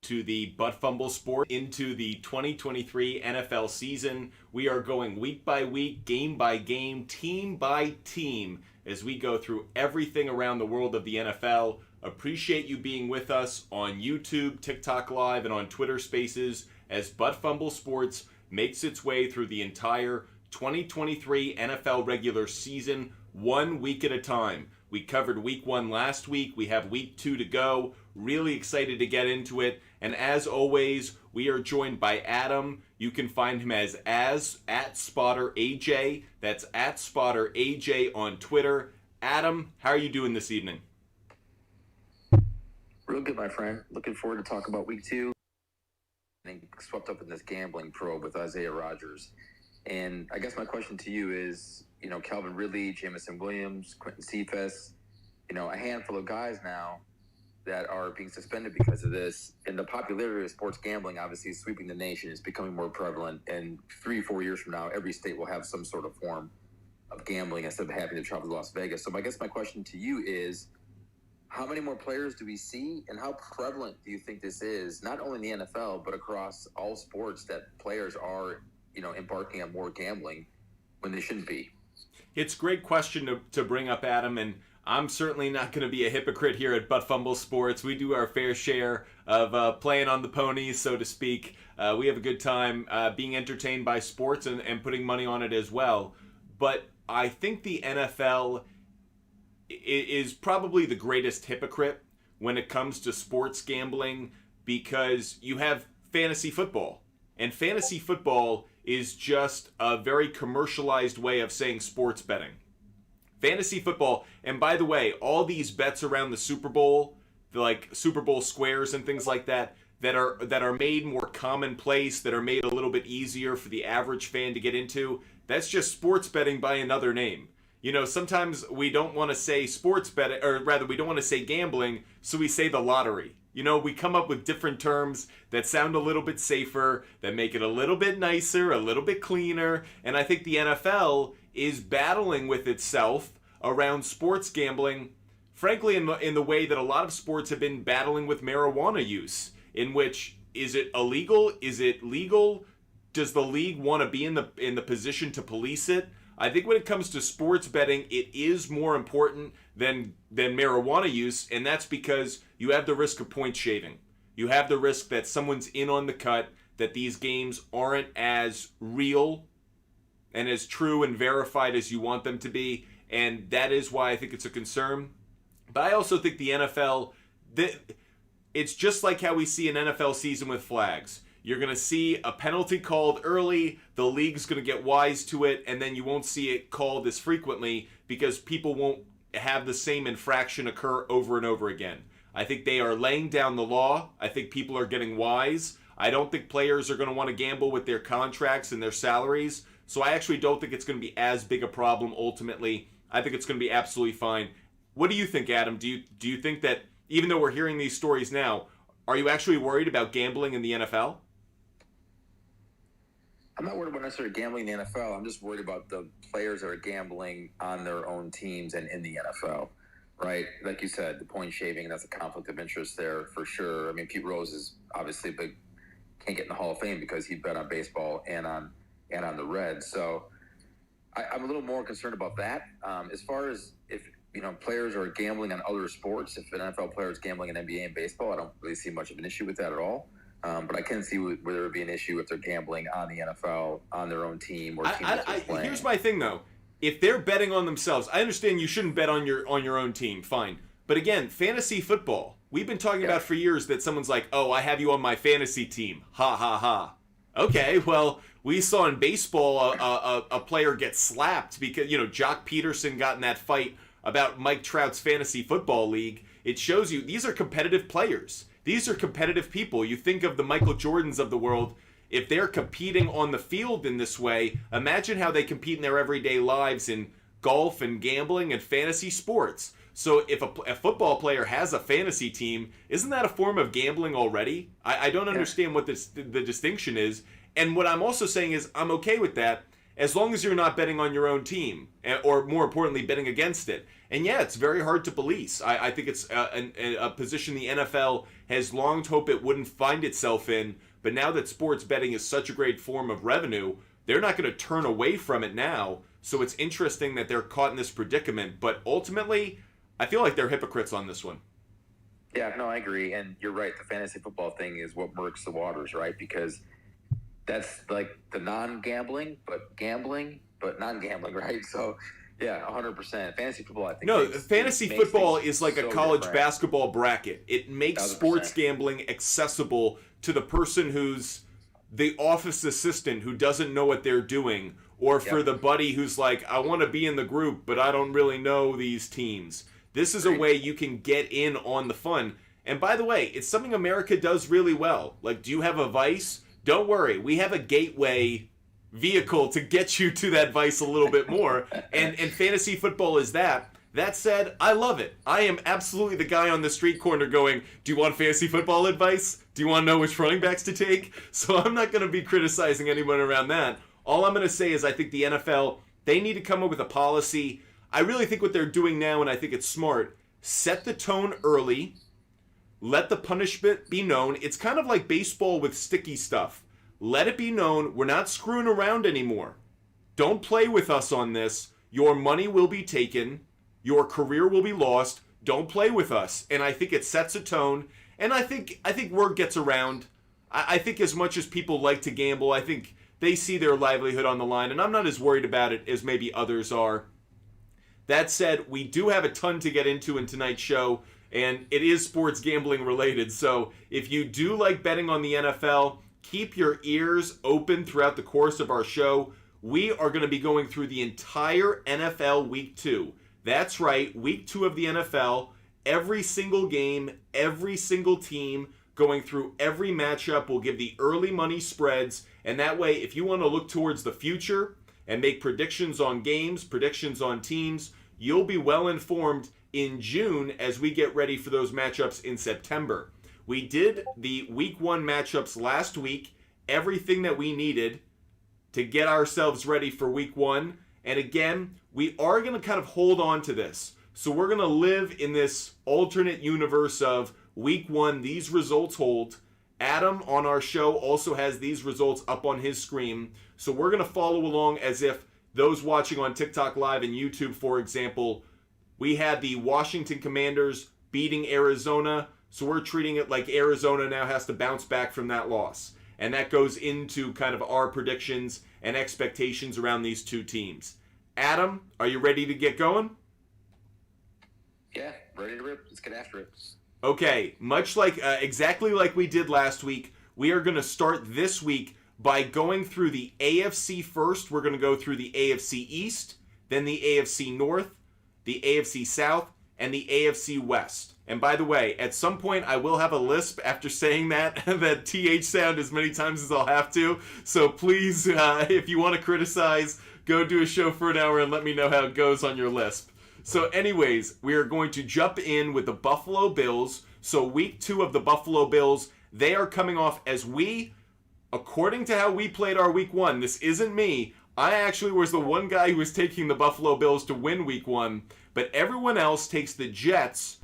to the Butt Fumble Sport into the 2023 NFL season. We are going week by week, game by game, team by team as we go through everything around the world of the NFL. Appreciate you being with us on YouTube, TikTok Live, and on Twitter Spaces as Butt Fumble Sports makes its way through the entire 2023 NFL regular season, 1 week at a time. We covered week 1 last week. We have week 2 to go. Really excited to get into it. And as always, we are joined by Adam. You can find him as @SpotterAJ. That's @SpotterAJ on Twitter. Adam, how are you doing this evening? Real good, my friend. Looking forward to talking about week 2. And swept up in this gambling probe with Isaiah Rodgers. And I guess my question to you is, Calvin Ridley, Jamison Williams, Quentin Cephas, a handful of guys now that are being suspended because of this. And the popularity of sports gambling, obviously, is sweeping the nation. It's becoming more prevalent. And 3-4 years from now, every state will have some sort of form of gambling instead of having to travel to Las Vegas. So I guess my question to you is, how many more players do we see, and how prevalent do you think this is, not only in the NFL, but across all sports, that players are, embarking on more gambling when they shouldn't be? It's a great question to bring up, Adam, and I'm certainly not going to be a hypocrite here at Butt Fumble Sports. We do our fair share of playing on the ponies, so to speak. We have a good time being entertained by sports and putting money on it as well. But I think the NFL is probably the greatest hypocrite when it comes to sports gambling, because you have fantasy football. And fantasy football is just a very commercialized way of saying sports betting. Fantasy football, and by the way, all these bets around the Super Bowl, like Super Bowl squares and things like that, that are made more commonplace, that are made a little bit easier for the average fan to get into, that's just sports betting by another name. Sometimes we don't want to say sports betting, or rather we don't want to say gambling, so we say the lottery. We come up with different terms that sound a little bit safer, that make it a little bit nicer, a little bit cleaner, and I think the NFL is battling with itself around sports gambling, frankly, in the way that a lot of sports have been battling with marijuana use, in which, is it illegal? Is it legal? Does the league want to be in the position to police it? I think when it comes to sports betting, it is more important than marijuana use, and that's because you have the risk of point shaving. You have the risk that someone's in on the cut, that these games aren't as real and as true and verified as you want them to be, and that is why I think it's a concern. But I also think the NFL, it's just like how we see an NFL season with flags. You're going to see a penalty called early, the league's going to get wise to it, and then you won't see it called as frequently because people won't have the same infraction occur over and over again. I think they are laying down the law. I think people are getting wise. I don't think players are going to want to gamble with their contracts and their salaries, so I actually don't think it's going to be as big a problem ultimately. I think it's going to be absolutely fine. What do you think, Adam? Do you think that, even though we're hearing these stories now, are you actually worried about gambling in the NFL? I'm not worried about necessarily gambling in the NFL. I'm just worried about the players that are gambling on their own teams and in the NFL, right? Like you said, the point shaving, that's a conflict of interest there for sure. I mean, Pete Rose is obviously big, can't get in the Hall of Fame because he bet on baseball and on the Reds. So I'm a little more concerned about that. As far as if players are gambling on other sports, if an NFL player is gambling in NBA and baseball, I don't really see much of an issue with that at all. But I can see where there would be an issue if they're gambling on the NFL, on their own team, or team that's playing. Here's my thing, though. If they're betting on themselves, I understand you shouldn't bet on your own team, fine. But again, fantasy football. We've been talking about for years that someone's like, oh, I have you on my fantasy team. Ha, ha, ha. Okay, well, we saw in baseball a player get slapped because, Jock Peterson got in that fight about Mike Trout's fantasy football league. It shows you these are competitive players. These are competitive people. You think of the Michael Jordans of the world. If they're competing on the field in this way, imagine how they compete in their everyday lives in golf and gambling and fantasy sports. So if a football player has a fantasy team, isn't that a form of gambling already? I don't understand what the distinction is. And what I'm also saying is I'm okay with that. as long as you're not betting on your own team, or more importantly, betting against it. And yeah, it's very hard to police. I think it's a position the NFL has longed hope it wouldn't find itself in, but now that sports betting is such a great form of revenue, they're not going to turn away from it now. So it's interesting that they're caught in this predicament, but ultimately, I feel like they're hypocrites on this one. Yeah, no, I agree. And you're right. The fantasy football thing is what murks the waters, right? Because that's like the non-gambling, but gambling, but non-gambling, right? So, yeah, 100%. Fantasy football, I think. No, fantasy football is like a college basketball bracket. It makes 1,000%. Sports gambling accessible to the person who's the office assistant who doesn't know what they're doing, or for the buddy who's like, I want to be in the group, but I don't really know these teams. This is a way you can get in on the fun. And by the way, it's something America does really well. Like, do you have a vice? Don't worry. We have a gateway vehicle to get you to that vice a little bit more. And fantasy football is that. That said, I love it. I am absolutely the guy on the street corner going, do you want fantasy football advice? Do you want to know which running backs to take? So I'm not going to be criticizing anyone around that. All I'm going to say is I think the NFL, they need to come up with a policy. I really think what they're doing now, and I think it's smart, set the tone early, let the punishment be known. It's kind of like baseball with sticky stuff. Let it be known we're not screwing around anymore. Don't play with us on this. Your money will be taken. Your career will be lost. Don't play with us. And I think it sets a tone, and I think word gets around. I think as much as people like to gamble, I think they see their livelihood on the line, and I'm not as worried about it as maybe others are. That said, we do have a ton to get into in tonight's show, and it is sports gambling related. So if you do like betting on the NFL, keep your ears open throughout the course of our show. We are going to be going through the entire NFL Week 2. That's right, Week 2 of the NFL. Every single game, every single team, going through every matchup. We'll give the early money spreads, and that way, if you want to look towards the future and make predictions on games, predictions on teams, you'll be well informed in June as we get ready for those matchups in September. We did the Week 1 matchups last week, everything that we needed to get ourselves ready for Week 1. And again, we are going to kind of hold on to this. So we're going to live in this alternate universe of Week 1, these results hold. Adam on our show also has these results up on his screen. So we're going to follow along as if those watching on TikTok Live and YouTube, for example, we had the Washington Commanders beating Arizona. So we're treating it like Arizona now has to bounce back from that loss. And that goes into kind of our predictions and expectations around these two teams. Adam, are you ready to get going? Yeah, ready to rip. Let's get after it. Okay, much like exactly like we did last week, we are going to start this week by going through the AFC first. We're going to go through the AFC East, then the AFC North, the AFC South, and the AFC West. And by the way, at some point I will have a lisp after saying that TH sound as many times as I'll have to. So please, if you want to criticize, go do a show for an hour and let me know how it goes on your lisp. So anyways, we are going to jump in with the Buffalo Bills. So Week 2 of the Buffalo Bills, they are coming off as according to how we played our Week 1, this isn't me. I actually was the one guy who was taking the Buffalo Bills to win Week 1, but everyone else takes the Jets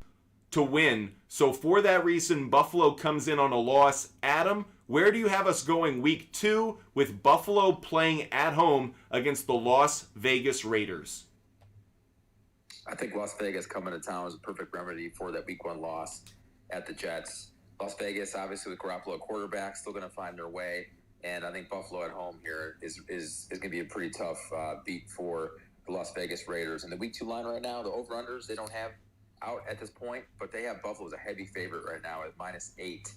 to win. So for that reason, Buffalo comes in on a loss. Adam, where do you have us going Week 2 with Buffalo playing at home against the Las Vegas Raiders? I think Las Vegas coming to town is a perfect remedy for that Week 1 loss at the Jets. Las Vegas, obviously with Garoppolo quarterback, still going to find their way. And I think Buffalo at home here is going to be a pretty tough beat for the Las Vegas Raiders. And the Week 2 line right now, the over-unders, they don't have out at this point, but they have Buffalo as a heavy favorite right now at -8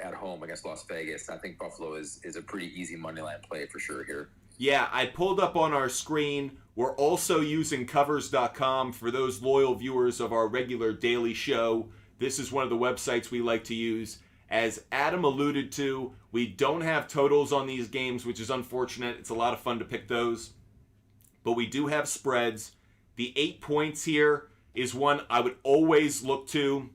at home against Las Vegas. I think Buffalo is a pretty easy money line play for sure here. Yeah, I pulled up on our screen. We're also using covers.com for those loyal viewers of our regular daily show. This is one of the websites we like to use. As Adam alluded to, we don't have totals on these games, which is unfortunate. It's a lot of fun to pick those. But we do have spreads. The 8 points here is one I would always look to.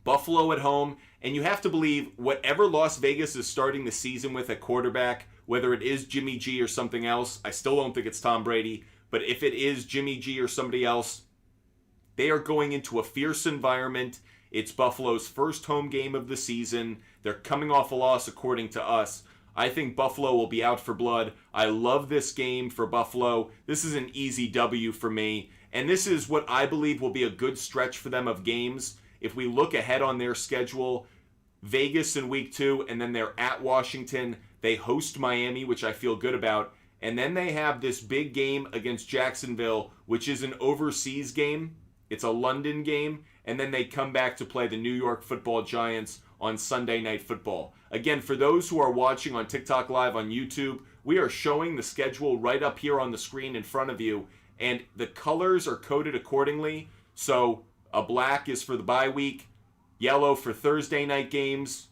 Buffalo at home. And you have to believe whatever Las Vegas is starting the season with at quarterback, whether it is Jimmy G or something else. I still don't think it's Tom Brady, but if it is Jimmy G or somebody else, they are going into a fierce environment. It's Buffalo's first home game of the season. They're coming off a loss according to us. I think Buffalo will be out for blood. I love this game for Buffalo. This is an easy W for me. And this is what I believe will be a good stretch for them of games. If we look ahead on their schedule, Vegas in week 2, and then they're at Washington. They host Miami, which I feel good about. And then they have this big game against Jacksonville, which is an overseas game. It's a London game. And then they come back to play the New York Football Giants on Sunday Night Football. Again, for those who are watching on TikTok Live on YouTube, we are showing the schedule right up here on the screen in front of you. And the colors are coded accordingly. So a black is for the bye week, yellow for Thursday night games.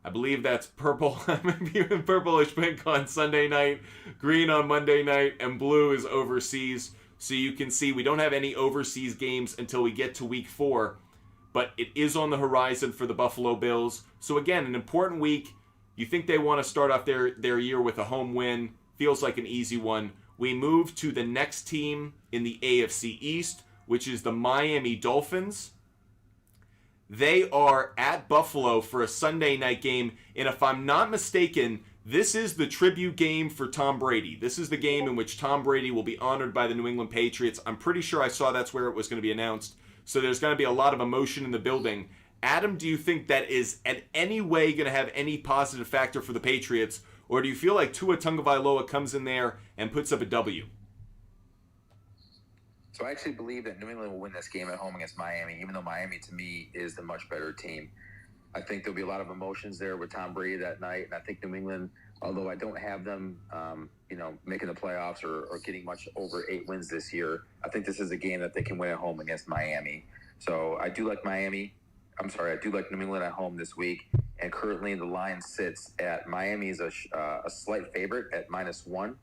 I believe that's purple. Maybe even purplish pink on Sunday night, green on Monday night, and blue is overseas. So you can see we don't have any overseas games until we get to week 4. But it is on the horizon for the Buffalo Bills. So again, an important week. You think they want to start off their year with a home win. Feels like an easy one. We move to the next team in the AFC East, which is the Miami Dolphins. They are at Buffalo for a Sunday night game. And if I'm not mistaken, this is the tribute game for Tom Brady. This is the game in which Tom Brady will be honored by the New England Patriots. I'm pretty sure I saw that's where it was going to be announced. So there's going to be a lot of emotion in the building. Adam, do you think that is in any way going to have any positive factor for the Patriots? Or do you feel like Tua Tagovailoa comes in there and puts up a W? So I actually believe that New England will win this game at home against Miami, even though Miami, to me, is the much better team. I think there'll be a lot of emotions there with Tom Brady that night. And I think New England, although I don't have them, making the playoffs or getting much over 8 wins this year, I think this is a game that they can win at home against Miami. So I do like Miami. I do like New England at home this week. And currently the line sits at Miami is a slight favorite at -1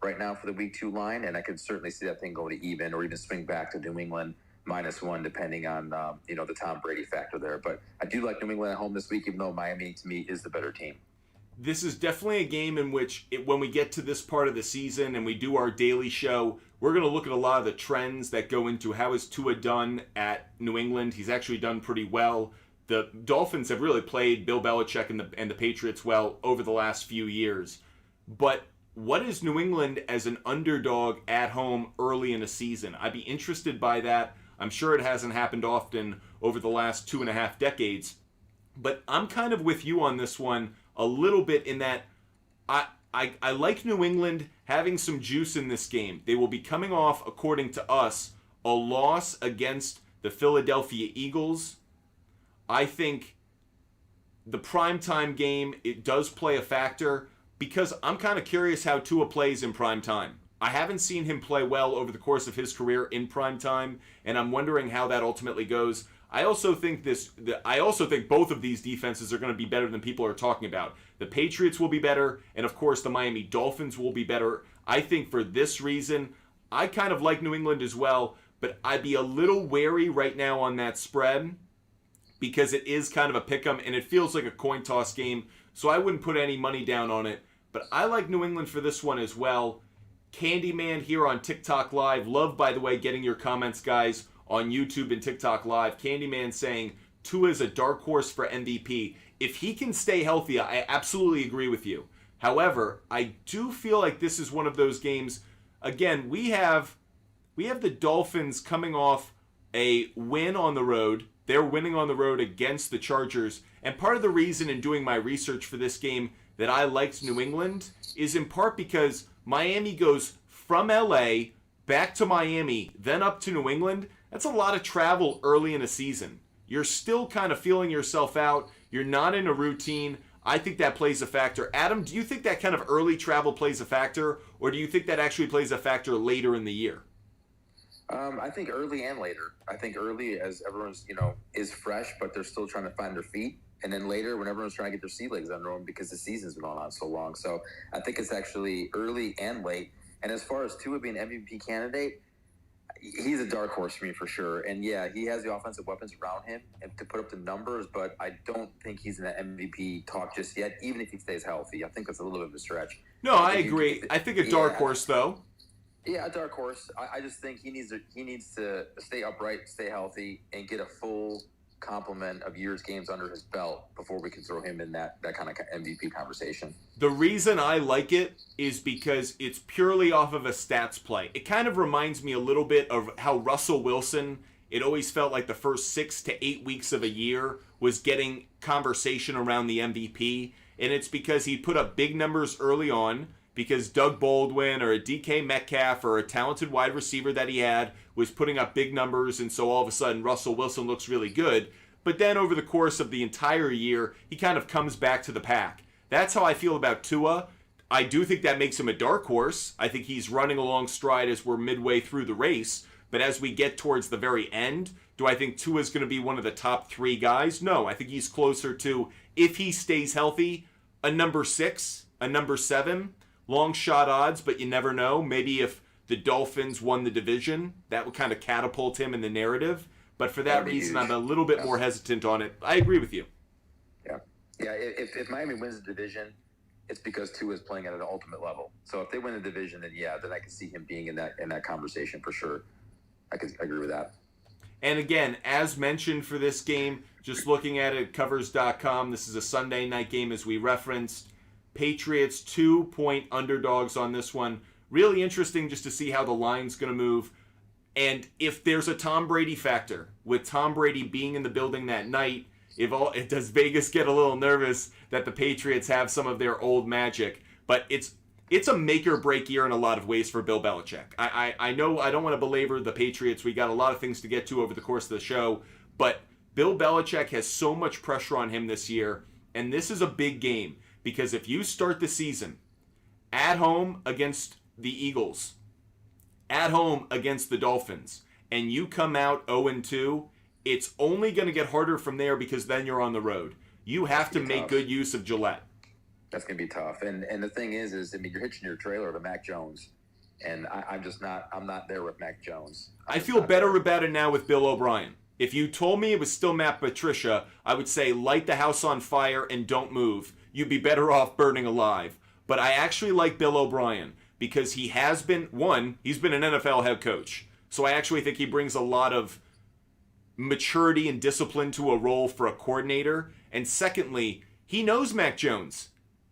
right now for the week 2 line. And I could certainly see that thing go to even or even swing back to New England -1, depending on, the Tom Brady factor there. But I do like New England at home this week, even though Miami, to me, is the better team. This is definitely a game in which, when we get to this part of the season and we do our daily show, we're going to look at a lot of the trends that go into how is Tua done at New England. He's actually done pretty well. The Dolphins have really played Bill Belichick and the Patriots well over the last few years. But what is New England as an underdog at home early in a season? I'd be interested by that. I'm sure it hasn't happened often over the last 2.5 decades. But I'm kind of with you on this one a little bit in that I like New England having some juice in this game. They will be coming off, according to us, a loss against the Philadelphia Eagles. I think the primetime game, it does play a factor because I'm kind of curious how Tua plays in primetime. I haven't seen him play well over the course of his career in primetime, and I'm wondering how that ultimately goes. I also think both of these defenses are going to be better than people are talking about. The Patriots will be better, and of course the Miami Dolphins will be better. I think for this reason, I kind of like New England as well, but I'd be a little wary right now on that spread because it is kind of a pick'em and it feels like a coin toss game, so I wouldn't put any money down on it. But I like New England for this one as well. Candyman here on TikTok Live. Love, by the way, getting your comments, guys, on YouTube and TikTok Live. Candyman saying Tua is a dark horse for MVP. If he can stay healthy, I absolutely agree with you. However, I do feel like this is one of those games. Again, we have the Dolphins coming off a win on the road. They're winning on the road against the Chargers. And part of the reason in doing my research for this game that I liked New England is in part because Miami goes from LA back to Miami, then up to New England. That's a lot of travel early in a season. You're still kind of feeling yourself out. You're not in a routine. I think that plays a factor. Adam, do you think that kind of early travel plays a factor, or do you think that actually plays a factor later in the year? I think early and later. I think early as everyone's, is fresh, but they're still trying to find their feet. And then later when everyone's trying to get their sea legs under them because the season's been on so long. So I think it's actually early and late. And as far as Tua being MVP candidate, he's a dark horse for me for sure. And yeah, he has the offensive weapons around him and to put up the numbers, but I don't think he's in the MVP talk just yet, even if he stays healthy. I think that's a little bit of a stretch. No, I agree. I think a dark horse, though. Yeah, a dark horse. I just think he needs to stay upright, stay healthy, and get a full complement of years games under his belt before we can throw him in that kind of MVP conversation. The reason I like it is because it's purely off of a stats play. It kind of reminds me a little bit of how Russell Wilson, it always felt like the first 6 to 8 weeks of a year was getting conversation around the MVP, and it's because he put up big numbers early on because Doug Baldwin or a DK Metcalf or a talented wide receiver that he had was putting up big numbers, and so all of a sudden Russell Wilson looks really good. But then over the course of the entire year, he kind of comes back to the pack. That's how I feel about Tua. I do think that makes him a dark horse. I think he's running along stride as we're midway through the race. But as we get towards the very end, do I think Tua's going to be one of the top 3 guys? No, I think he's closer to, if he stays healthy, a number 6, a number 7. Long shot odds, but you never know. Maybe if the Dolphins won the division, that would kind of catapult him in the narrative. But for that reason, huge. I'm a little bit more hesitant on it. I agree with you. Yeah. If Miami wins the division, it's because Tua is playing at an ultimate level. So if they win the division, then I can see him being in that conversation for sure. I agree with that. And again, as mentioned for this game, just looking at it, covers.com, this is a Sunday night game as we referenced. Patriots 2-point underdogs on this one. Really interesting just to see how the line's going to move. And if there's a Tom Brady factor, with Tom Brady being in the building that night, does Vegas get a little nervous that the Patriots have some of their old magic? But it's a make or break year in a lot of ways for Bill Belichick. I know I don't want to belabor the Patriots. We got a lot of things to get to over the course of the show. But Bill Belichick has so much pressure on him this year. And this is a big game. Because if you start the season at home against the Eagles, at home against the Dolphins, and you come out 0-2, it's only going to get harder from there because then you're on the road. You have to make good use of Gillette. That's going to be tough. And the thing is you're hitching your trailer to Mac Jones, and I'm not there with Mac Jones. I feel better about it now with Bill O'Brien. If you told me it was still Matt Patricia, I would say light the house on fire and don't move. You'd be better off burning alive. But I actually like Bill O'Brien because he's been an NFL head coach. So I actually think he brings a lot of maturity and discipline to a role for a coordinator. And secondly, he knows Mac Jones.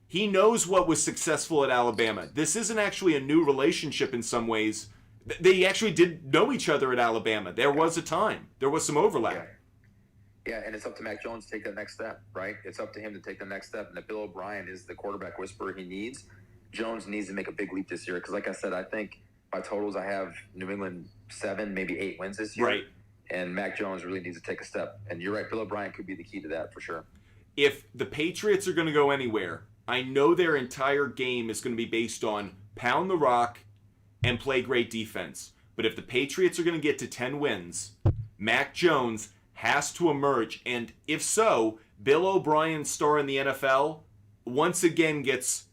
He knows what was successful at Alabama. This isn't actually a new relationship in some ways. They actually did know each other at Alabama. There was a time. There was some overlap. Yeah, and it's up to Mac Jones to take that next step, right? It's up to him to take the next step. And if Bill O'Brien is the quarterback whisperer he needs, Jones needs to make a big leap this year. Because like I said, I think by totals I have New England 7, maybe 8 wins this year. Right. And Mac Jones really needs to take a step. And you're right, Bill O'Brien could be the key to that for sure. If the Patriots are going to go anywhere, I know their entire game is going to be based on pound the rock and play great defense. But if the Patriots are going to get to 10 wins, Mac Jones has to emerge. And if so, Bill O'Brien's star in the NFL once again gets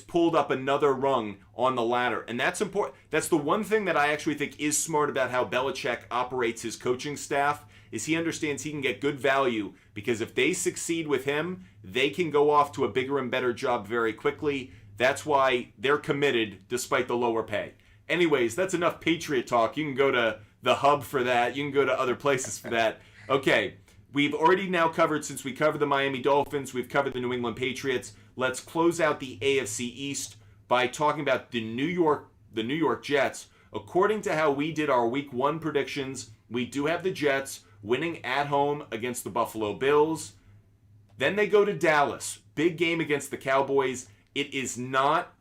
pulled up another rung on the ladder. And that's important. That's the one thing that I actually think is smart about how Belichick operates his coaching staff, is he understands he can get good value because if they succeed with him, they can go off to a bigger and better job very quickly. That's why they're committed despite the lower pay. Anyways, that's enough Patriot talk. You can go to the Hub for that. You can go to other places for that. Okay, we've already now covered, since we covered the Miami Dolphins, we've covered the New England Patriots. Let's close out the AFC East by talking about the New York Jets. According to how we did our Week 1 predictions, we do have the Jets winning at home against the Buffalo Bills. Then they go to Dallas. Big game against the Cowboys. It is not...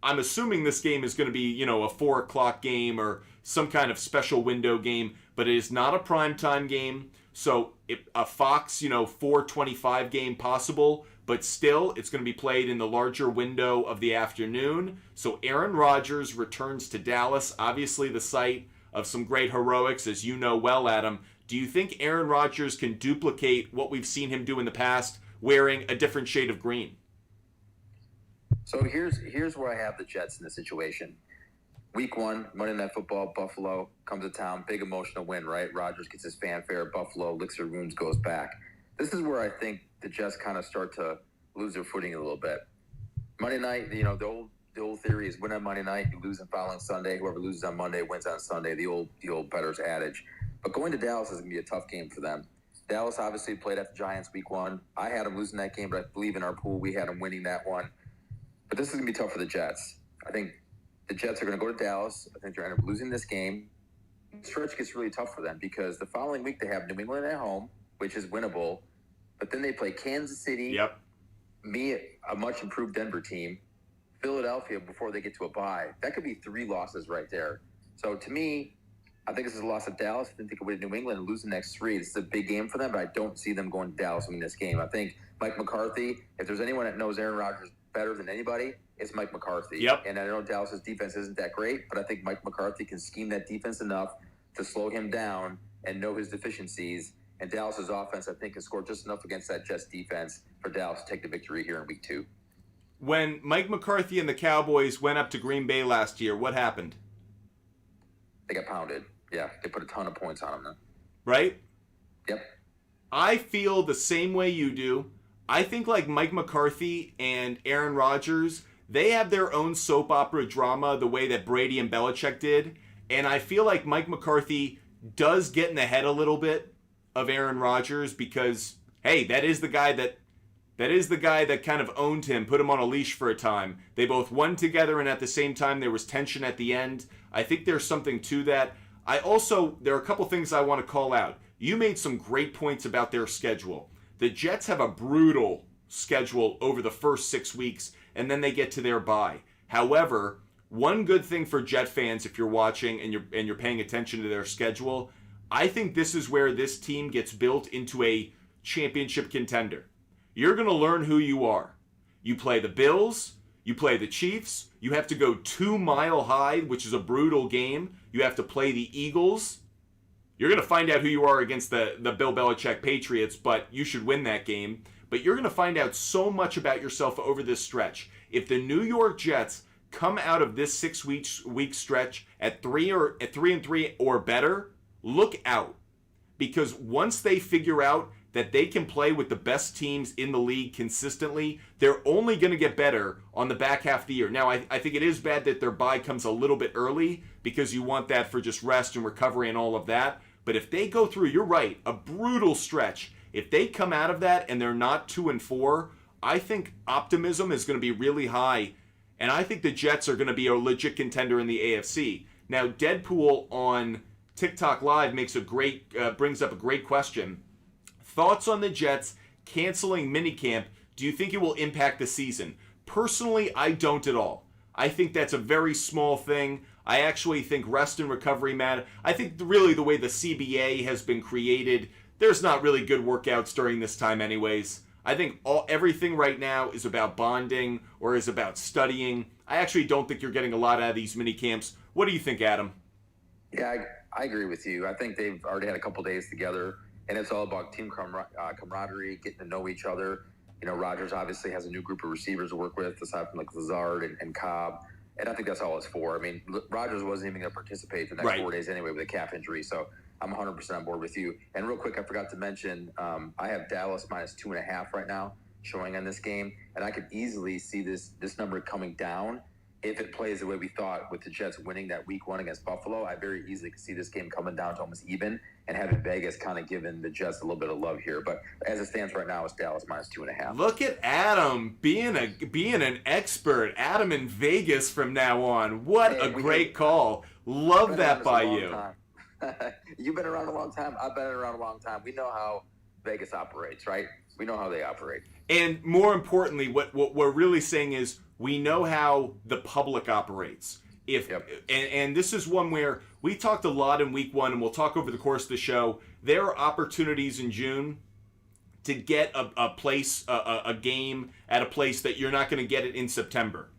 I'm assuming this game is going to be, a 4 o'clock game or some kind of special window game, but it is not a primetime game. So a Fox, 4:25 game possible, but still it's going to be played in the larger window of the afternoon. So Aaron Rodgers returns to Dallas, obviously the site of some great heroics, as you know well, Adam. Do you think Aaron Rodgers can duplicate what we've seen him do in the past, wearing a different shade of green? So here's where I have the Jets in the situation. Week 1, Monday Night Football, Buffalo comes to town. Big emotional win, right? Rodgers gets his fanfare. Buffalo licks their wounds, goes back. This is where I think the Jets kind of start to lose their footing a little bit. Monday night, the old theory is win on Monday night, you lose on following Sunday. Whoever loses on Monday wins on Sunday. The old bettors adage. But going to Dallas is going to be a tough game for them. Dallas obviously played at the Giants week 1. I had them losing that game, but I believe in our pool we had them winning that one. But this is going to be tough for the Jets. I think the Jets are going to go to Dallas. I think they're going to end up losing this game. The stretch gets really tough for them because the following week they have New England at home, which is winnable. But then they play Kansas City, Yep. a much improved Denver team, Philadelphia before they get to a bye. That could be 3 losses right there. So to me, I think this is a loss of Dallas. I think they could win New England and lose the next 3. This is a big game for them, but I don't see them going to Dallas winning this game. I think Mike McCarthy, if there's anyone that knows Aaron Rodgers better than anybody, it's Mike McCarthy. Yep. And I know Dallas's defense isn't that great, but I think Mike McCarthy can scheme that defense enough to slow him down and know his deficiencies. And Dallas's offense, I think, can score just enough against that Jets defense for Dallas to take the victory here in week 2. When Mike McCarthy and the Cowboys went up to Green Bay last year, what happened? They got pounded. Yeah, they put a ton of points on them then. Right? Yep. I feel the same way you do. I think like Mike McCarthy and Aaron Rodgers, they have their own soap opera drama the way that Brady and Belichick did. And I feel like Mike McCarthy does get in the head a little bit of Aaron Rodgers because, hey, that is the guy that kind of owned him, put him on a leash for a time. They both won together, and at the same time, there was tension at the end. I think there's something to that. There are a couple things I want to call out. You made some great points about their schedule. The Jets have a brutal schedule over the first 6 weeks, and then they get to their bye. However, one good thing for Jet fans, if you're watching and you're paying attention to their schedule, I think this is where this team gets built into a championship contender. You're going to learn who you are. You play the Bills, you play the Chiefs, you have to go 2 Mile High, which is a brutal game. You have to play the Eagles. You're going to find out who you are against the Bill Belichick Patriots, but you should win that game. But you're going to find out so much about yourself over this stretch. If the New York Jets come out of this 6-week stretch at 3-3 or better, look out. Because once they figure out that they can play with the best teams in the league consistently, they're only going to get better on the back half of the year. Now, I think it is bad that their bye comes a little bit early because you want that for just rest and recovery and all of that. But if they go through, you're right, a brutal stretch, if they come out of that and they're not 2-4, I think optimism is going to be really high. And I think the Jets are going to be a legit contender in the AFC. Now, Deadpool on TikTok Live brings up a great question. Thoughts on the Jets canceling minicamp? Do you think it will impact the season? Personally, I don't at all. I think that's a very small thing. I actually think rest and recovery matter. I think really the way the CBA has been created, there's not really good workouts during this time anyways. I think everything right now is about bonding or is about studying. I actually don't think you're getting a lot out of these mini camps. What do you think, Adam? Yeah, I agree with you. I think they've already had a couple days together, and it's all about team camaraderie, getting to know each other. You know, Rodgers obviously has a new group of receivers to work with, aside from like Lazard and Cobb. And I think that's all it's for. I mean, Rodgers wasn't even going to participate for the next 4 days anyway with a calf injury. So I'm 100% on board with you. And real quick, I forgot to mention, I have Dallas minus 2.5 right now showing on this game. And I could easily see this number coming down if it plays the way we thought with the Jets winning that week 1 against Buffalo. I very easily could see this game coming down to almost even and having Vegas kind of giving the Jets a little bit of love here. But as it stands right now, it's Dallas minus 2.5. Look at Adam being an expert. Adam in Vegas from now on. What a great call. Love that by you. You've been around a long time. I've been around a long time. We know how Vegas operates, right? We know how they operate. And more importantly, what we're really saying is we know how the public operates. And this is one where we talked a lot in week 1, and we'll talk over the course of the show. There are opportunities in June to get a game at a place that you're not going to get it in September.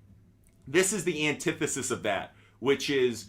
This is the antithesis of that, which is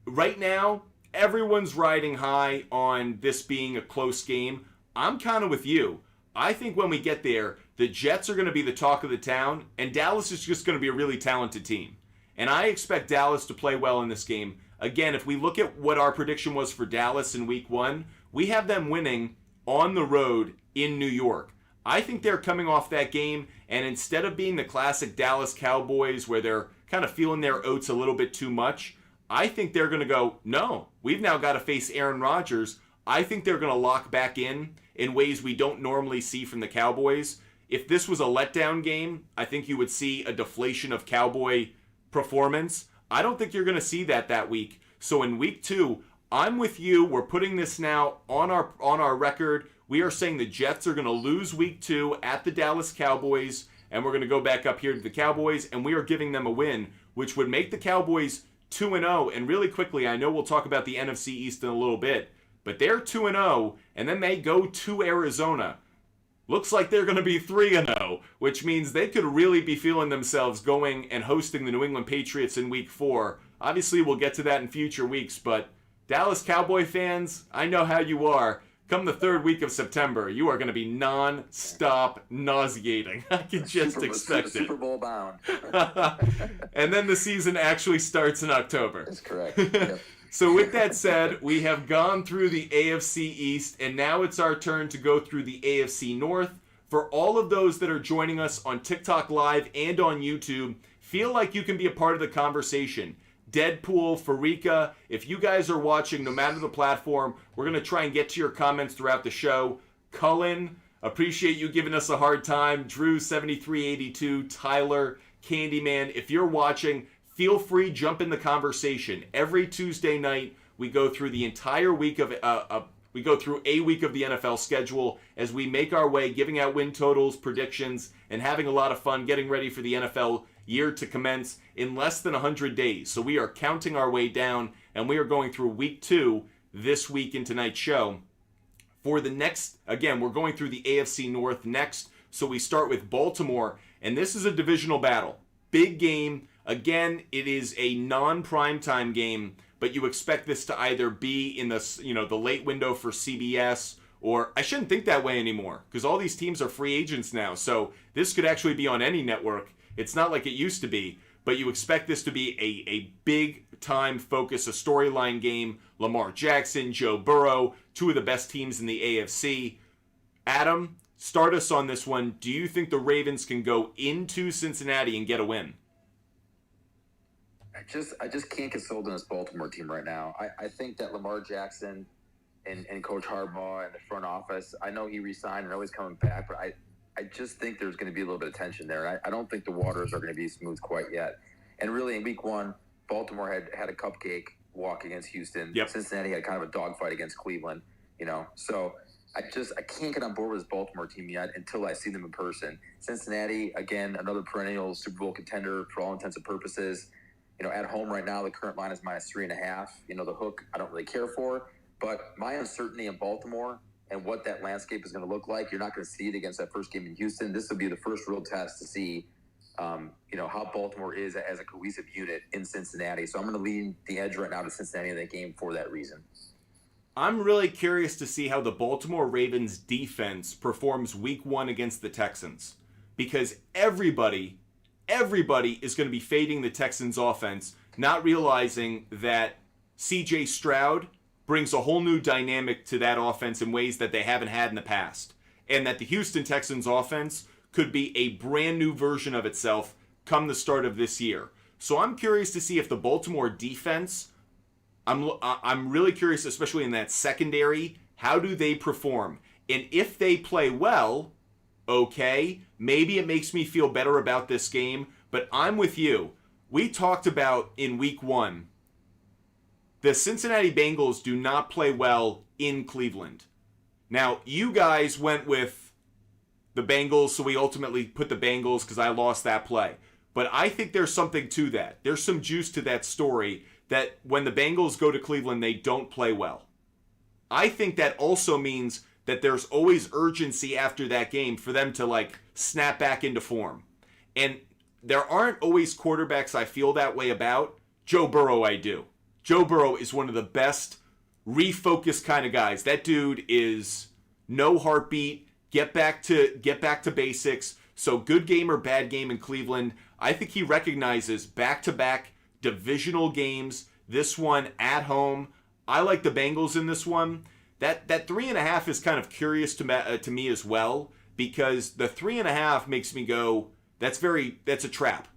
right now everyone's riding high on this being a close game. I'm kind of with you. I think when we get there, the Jets are going to be the talk of the town, and Dallas is just going to be a really talented team. And I expect Dallas to play well in this game. Again, if we look at what our prediction was for Dallas in week 1, we have them winning on the road in New York. I think they're coming off that game, and instead of being the classic Dallas Cowboys where they're kind of feeling their oats a little bit too much, I think they're going to go, no, we've now got to face Aaron Rodgers. I think they're going to lock back in ways we don't normally see from the Cowboys. If this was a letdown game, I think you would see a deflation of Cowboy performance. I don't think you're going to see that week. So in week 2, I'm with you. We're putting this now on our record. We are saying the Jets are going to lose week 2 at the Dallas Cowboys, and we're going to go back up here to the Cowboys, and we are giving them a win, which would make the Cowboys 2-0. And really quickly, I know we'll talk about the NFC East in a little bit, but they're 2-0, and then they go to Arizona. Looks like they're going to be 3-0, which means they could really be feeling themselves going and hosting the New England Patriots in week 4. Obviously, we'll get to that in future weeks, but Dallas Cowboy fans, I know how you are. Come the 3rd week of September, you are going to be non-stop nauseating. I can just expect it. Super Bowl bound. And then the season actually starts in October. That's correct. Yep. So with that said, we have gone through the AFC East, and now it's our turn to go through the AFC North. For all of those that are joining us on TikTok Live and on YouTube, feel like you can be a part of the conversation. Deadpool, Farika, if you guys are watching, no matter the platform, we're going to try and get to your comments throughout the show. Cullen, appreciate you giving us a hard time. Drew7382, Tyler, Candyman, if you're watching, feel free, jump in the conversation. Every Tuesday night, we go through the entire week of we go through a week of the NFL schedule as we make our way, giving out win totals, predictions, and having a lot of fun getting ready for the NFL year to commence in less than 100 days. So we are counting our way down, and we are going through week 2 this week in tonight's show. For the next, again, we're going through the AFC North next. So we start with Baltimore, and this is a divisional battle. Big game. Again, it is a non-primetime game, but you expect this to either be in the late window for CBS, or I shouldn't think that way anymore because all these teams are free agents now. So this could actually be on any network. It's not like it used to be, but you expect this to be a big-time focus, a storyline game. Lamar Jackson, Joe Burrow, 2 of the best teams in the AFC. Adam, start us on this one. Do you think the Ravens can go into Cincinnati and get a win? I just can't get sold on this Baltimore team right now. I think that Lamar Jackson and Coach Harbaugh and the front office, I know he resigned and always coming back, but I just think there's going to be a little bit of tension there. I don't think the waters are going to be smooth quite yet. And really, in week 1, Baltimore had a cupcake walk against Houston. Yep. Cincinnati had kind of a dogfight against Cleveland, So I can't get on board with this Baltimore team yet until I see them in person. Cincinnati, again, another perennial Super Bowl contender for all intents and purposes. At home right now, the current line is -3.5. The hook I don't really care for. But my uncertainty in Baltimore and what that landscape is going to look like, you're not going to see it against that first game in Houston. This will be the first real test to see, how Baltimore is as a cohesive unit in Cincinnati. So I'm going to lean the edge right now to Cincinnati in that game for that reason. I'm really curious to see how the Baltimore Ravens defense performs week 1 against the Texans, because everybody is going to be fading the Texans offense, not realizing that CJ Stroud brings a whole new dynamic to that offense in ways that they haven't had in the past. And that the Houston Texans offense could be a brand new version of itself come the start of this year. So I'm curious to see if the Baltimore defense, I'm really curious, especially in that secondary, how do they perform? And if they play well, okay, maybe it makes me feel better about this game, but I'm with you. We talked about in week 1, the Cincinnati Bengals do not play well in Cleveland. Now, you guys went with the Bengals, so we ultimately put the Bengals because I lost that play. But I think there's something to that. There's some juice to that story that when the Bengals go to Cleveland, they don't play well. I think that also means that there's always urgency after that game for them to snap back into form. And there aren't always quarterbacks I feel that way about. Joe Burrow, I do. Joe Burrow is one of the best refocused kind of guys. That dude is no heartbeat, get back to basics, So good game or bad game in Cleveland, I think he recognizes back-to-back divisional games. This one at home. I like the Bengals in this one. That 3.5 is kind of curious to me as well, because the 3.5 makes me go, that's a trap.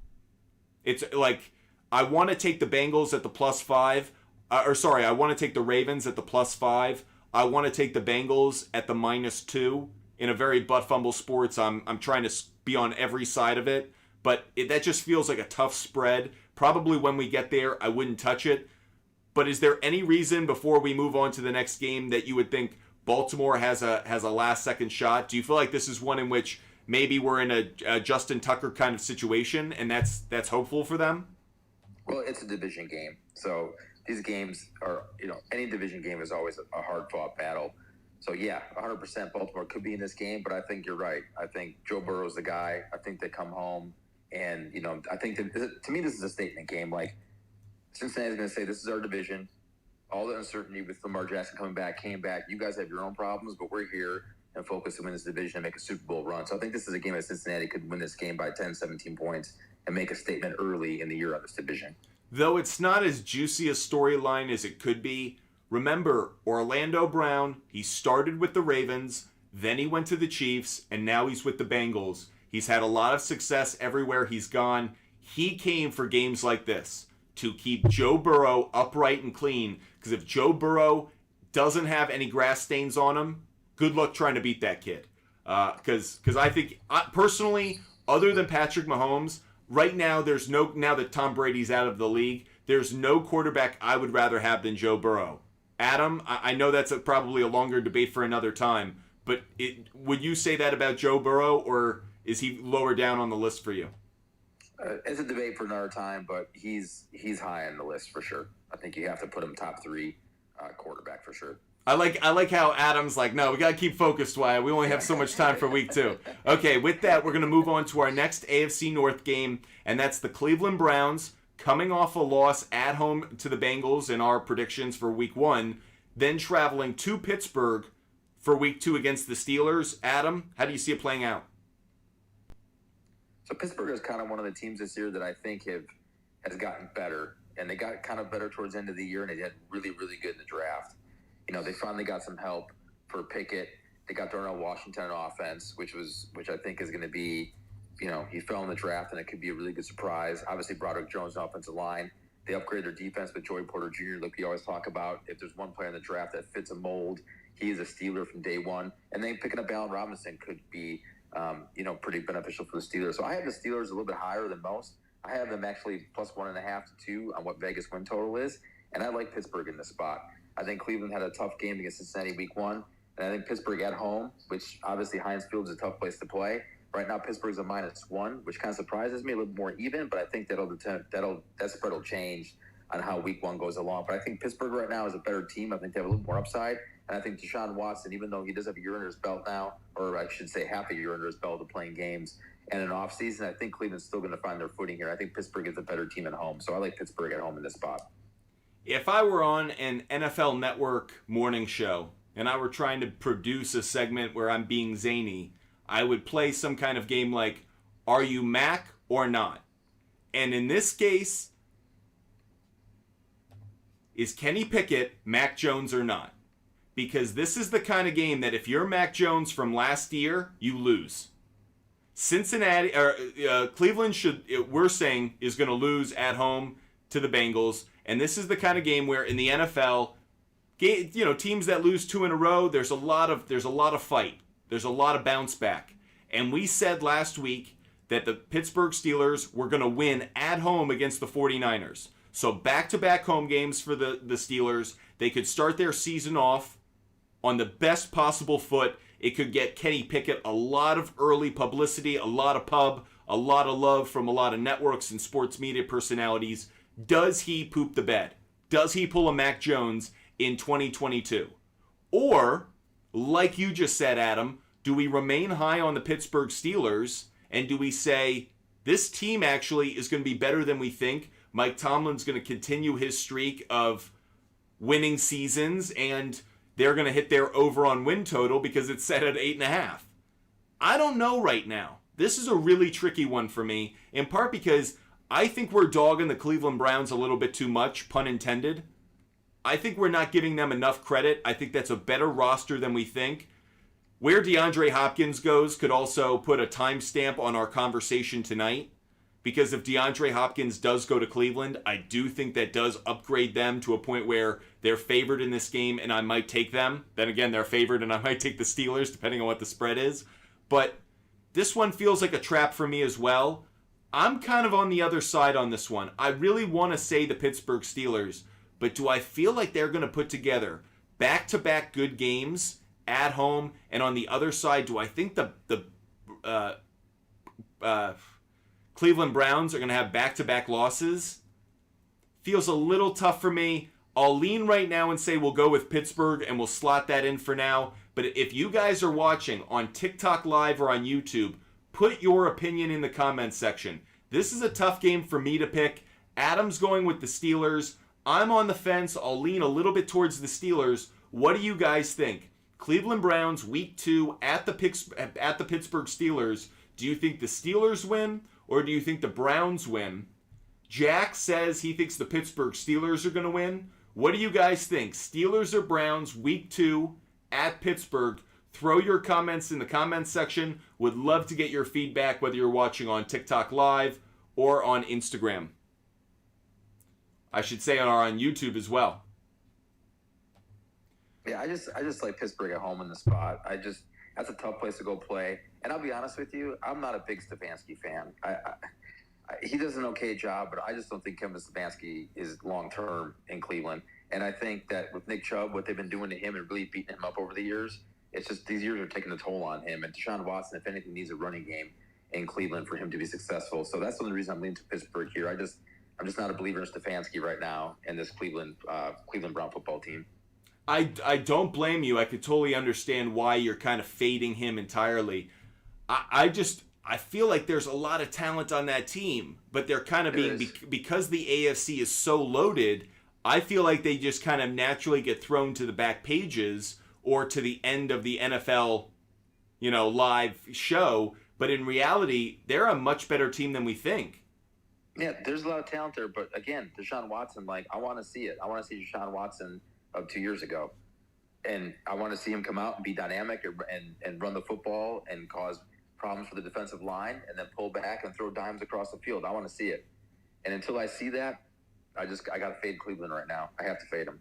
It's like, I want to take the Bengals at the +5. I want to take the Ravens at the +5. I want to take the Bengals at the -2. In a very butt fumble sports, I'm trying to be on every side of it. But that just feels like a tough spread. Probably when we get there, I wouldn't touch it. But is there any reason before we move on to the next game that you would think Baltimore has a last-second shot? Do you feel like this is one in which maybe we're in a Justin Tucker kind of situation, and that's hopeful for them? Well, it's a division game. So these games are, any division game is always a hard-fought battle. So, yeah, 100% Baltimore could be in this game, but I think you're right. I think Joe Burrow's the guy. I think they come home. And, I think that, to me, this is a statement game. Like, Cincinnati's going to say, this is our division. All the uncertainty with Lamar Jackson came back. You guys have your own problems, but we're here and focus to win this division and make a Super Bowl run. So I think this is a game that Cincinnati could win this game by 10, 17 points and make a statement early in the year on this division. Though it's not as juicy a storyline as it could be, remember, Orlando Brown, he started with the Ravens, then he went to the Chiefs, and now he's with the Bengals. He's had a lot of success everywhere he's gone. He came for games like this to keep Joe Burrow upright and clean, because if Joe Burrow doesn't have any grass stains on him, good luck trying to beat that kid. Because I think, personally, other than Patrick Mahomes, right now now that Tom Brady's out of the league, there's no quarterback I would rather have than Joe Burrow. Adam, I know that's probably a longer debate for another time, but would you say that about Joe Burrow, or is he lower down on the list for you? It's a debate for another time, but he's high on the list for sure. I think you have to put him top 3 quarterback for sure. I like how Adam's like, no, we got to keep focused, Wyatt. We only have so much time for week 2. Okay, with that, we're going to move on to our next AFC North game, and that's the Cleveland Browns coming off a loss at home to the Bengals in our predictions for week 1, then traveling to Pittsburgh for week 2 against the Steelers. Adam, how do you see it playing out? So Pittsburgh is kind of one of the teams this year that I think has gotten better, and they got kind of better towards the end of the year, and they did really, really good in the draft. They finally got some help for Pickett. They got Darnell Washington on offense, which I think is going to be, he fell in the draft, and it could be a really good surprise. Obviously, Broderick Jones on offensive line. They upgraded their defense with Joey Porter Jr., like we always talk about. If there's one player in the draft that fits a mold, he is a Steeler from day one. And then picking up Allen Robinson could be, pretty beneficial for the Steelers. So I have the Steelers a little bit higher than most. I have them actually +1.5 to 2 on what Vegas win total is. And I like Pittsburgh in this spot. I think Cleveland had a tough game against Cincinnati week 1. And I think Pittsburgh at home, which obviously Heinz Field is a tough place to play. Right now, Pittsburgh's a -1, which kind of surprises me, a little more even, but I think that spread will change on how week 1 goes along. But I think Pittsburgh right now is a better team. I think they have a little more upside. And I think Deshaun Watson, even though he does have a year under his belt now, or I should say half a year under his belt of playing games and an offseason, I think Cleveland's still going to find their footing here. I think Pittsburgh is a better team at home. So I like Pittsburgh at home in this spot. If I were on an NFL Network morning show and I were trying to produce a segment where I'm being zany, I would play some kind of game like, are you Mac or not? And in this case, is Kenny Pickett Mac Jones or not? Because this is the kind of game that if you're Mac Jones from last year, you lose. Cleveland we're saying, is going to lose at home to the Bengals. And this is the kind of game where in the NFL, teams that lose 2 in a row, there's a lot of fight. There's a lot of bounce back. And we said last week that the Pittsburgh Steelers were going to win at home against the 49ers. So back-to-back home games for the Steelers. They could start their season off on the best possible foot. It could get Kenny Pickett a lot of early publicity, a lot of pub, a lot of love from a lot of networks and sports media personalities. Does he poop the bed? Does he pull a Mac Jones in 2022? Or, like you just said, Adam, do we remain high on the Pittsburgh Steelers and do we say, this team actually is going to be better than we think? Mike Tomlin's going to continue his streak of winning seasons and they're going to hit their over on win total because it's set at 8.5. I don't know right now. This is a really tricky one for me, in part because I think we're dogging the Cleveland Browns a little bit too much, pun intended. I think we're not giving them enough credit. I think that's a better roster than we think. Where DeAndre Hopkins goes could also put a timestamp on our conversation tonight. Because if DeAndre Hopkins does go to Cleveland, I do think that does upgrade them to a point where they're favored in this game and I might take them. Then again, they're favored and I might take the Steelers depending on what the spread is. But this one feels like a trap for me as well. I'm kind of on the other side on this one. I really want to say the Pittsburgh Steelers, but do I feel like they're going to put together back-to-back good games at home? And on the other side, do I think the Cleveland Browns are going to have back-to-back losses? Feels a little tough for me. I'll lean right now and say we'll go with Pittsburgh and we'll slot that in for now. But if you guys are watching on TikTok Live or on YouTube, put your opinion in the comments section. This is a tough game for me to pick. Adam's going with the Steelers. I'm on the fence. I'll lean a little bit towards the Steelers. What do you guys think? Cleveland Browns, Week 2 at the Pittsburgh Steelers. Do you think the Steelers win or do you think the Browns win? Jack says he thinks the Pittsburgh Steelers are going to win. What do you guys think? Steelers or Browns, Week 2 at Pittsburgh? Throw your comments in the comments section. Would love to get your feedback whether you're watching on TikTok Live or on Instagram. I should say on YouTube as well. Yeah, I just like Pittsburgh at home in the spot. That's a tough place to go play. And I'll be honest with you, I'm not a big Stefanski fan. He does an okay job, but I just don't think Kevin Stefanski is long-term in Cleveland. And I think that with Nick Chubb, what they've been doing to him and really beating him up over the years, it's just these years are taking a toll on him. And Deshaun Watson, if anything, needs a running game in Cleveland for him to be successful. So that's the only reason I'm leaning to Pittsburgh here. I'm just not a believer in Stefanski right now and this Cleveland Brown football team. I don't blame you. I could totally understand why you're kind of fading him entirely. I feel like there's a lot of talent on that team, but they're kind of because the AFC is so loaded, I feel like they just kind of naturally get thrown to the back pages or to the end of the NFL, live show. But in reality, they're a much better team than we think. Yeah, there's a lot of talent there, but again, Deshaun Watson, I want to see it. I want to see Deshaun Watson of 2 years ago. And I want to see him come out and be dynamic and run the football and cause problems for the defensive line and then pull back and throw dimes across the field. I want to see it. And until I see that, I got to fade Cleveland right now. I have to fade him.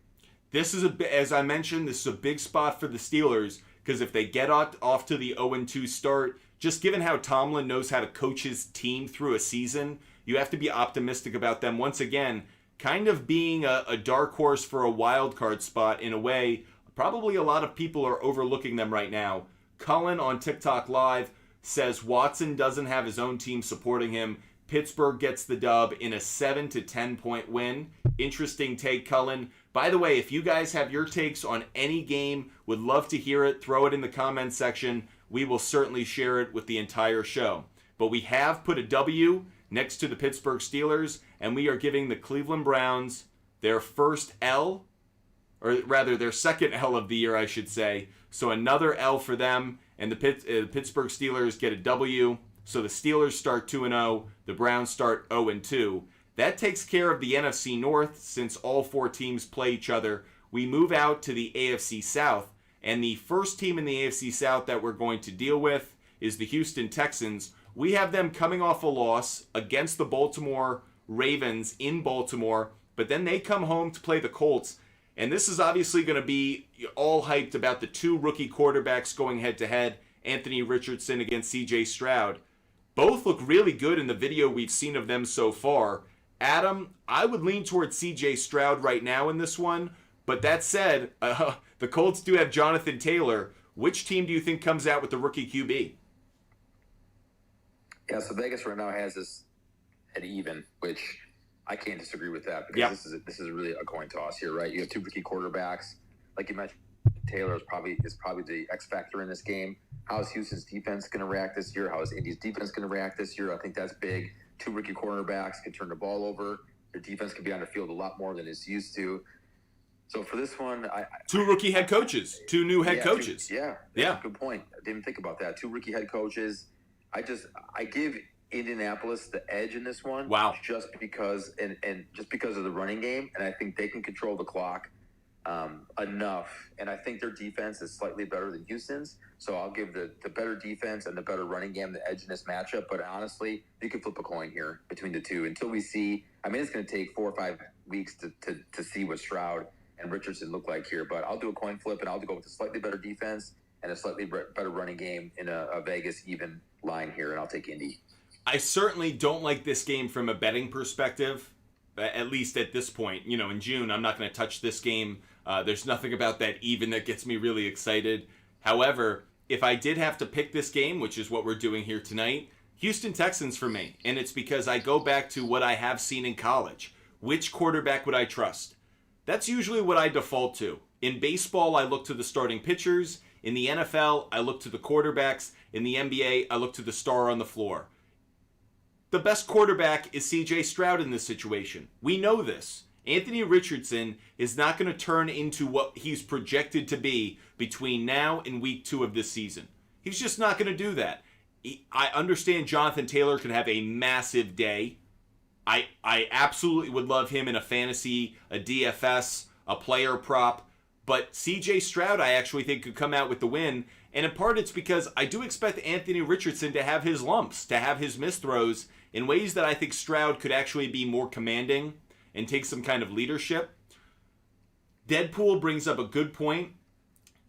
This is as I mentioned, this is a big spot for the Steelers because if they get off to the 0-2 start, just given how Tomlin knows how to coach his team through a season, you have to be optimistic about them once again, kind of being a dark horse for a wild card spot in a way. Probably a lot of people are overlooking them right now. Cullen on TikTok Live says Watson doesn't have his own team supporting him. Pittsburgh gets the dub in a 7 to 10 point win. Interesting take, Cullen. By the way, if you guys have your takes on any game, would love to hear it. Throw it in the comments section. We will certainly share it with the entire show. But we have put a W next to the Pittsburgh Steelers, and we are giving the Cleveland Browns their first L, or rather their second L of the year, I should say. So another L for them, and the Pittsburgh Steelers get a W. So the Steelers start 2-0, the Browns start 0-2. That takes care of the NFC North since all four teams play each other. We move out to the AFC South, and the first team in the AFC South that we're going to deal with is the Houston Texans. We have them coming off a loss against the Baltimore Ravens in Baltimore, but then they come home to play the Colts. And this is obviously going to be all hyped about the two rookie quarterbacks going head-to-head, Anthony Richardson against C.J. Stroud. Both look really good in the video we've seen of them so far. Adam, I would lean towards C.J. Stroud right now in this one. But that said, the Colts do have Jonathan Taylor. Which team do you think comes out with the rookie QB? Yeah, so Vegas right now has this at even, which I can't disagree with that because this is really a coin toss here, right? You have two rookie quarterbacks, like you mentioned. Taylor is probably the X factor in this game. How is Houston's defense going to react this year? How is Indy's defense going to react this year? I think that's big. Two rookie quarterbacks can turn the ball over. Their defense can be on the field a lot more than it's used to. So for this one, two rookie head coaches, two new head coaches. Good point. I didn't think about that. Two rookie head coaches. I give Indianapolis the edge in this one. Wow. Just because and just because of the running game, and I think they can control the clock enough. And I think their defense is slightly better than Houston's. So I'll give the better defense and the better running game the edge in this matchup. But honestly, you can flip a coin here between the two until we see. I mean, it's going to take 4 or 5 weeks to see what Stroud and Richardson look like here. But I'll do a coin flip, and I'll go with a slightly better defense and a slightly better running game in a Vegas even line here, and I'll take Indy. I certainly don't like this game from a betting perspective, at least at this point. In June, I'm not going to touch this game. There's nothing about that even that gets me really excited. However, if I did have to pick this game, which is what we're doing here tonight, Houston Texans for me. And it's because I go back to what I have seen in college. Which quarterback would I trust? That's usually what I default to. In baseball, I look to the starting pitchers. In the NFL, I look to the quarterbacks. In the NBA, I look to the star on the floor. The best quarterback is C.J. Stroud in this situation. We know this. Anthony Richardson is not going to turn into what he's projected to be between now and week 2 of this season. He's just not going to do that. I understand Jonathan Taylor can have a massive day. I absolutely would love him in a fantasy, a DFS, a player prop. But C.J. Stroud, I actually think, could come out with the win. And in part, it's because I do expect Anthony Richardson to have his lumps, to have his missed throws in ways that I think Stroud could actually be more commanding and take some kind of leadership. Deadpool brings up a good point.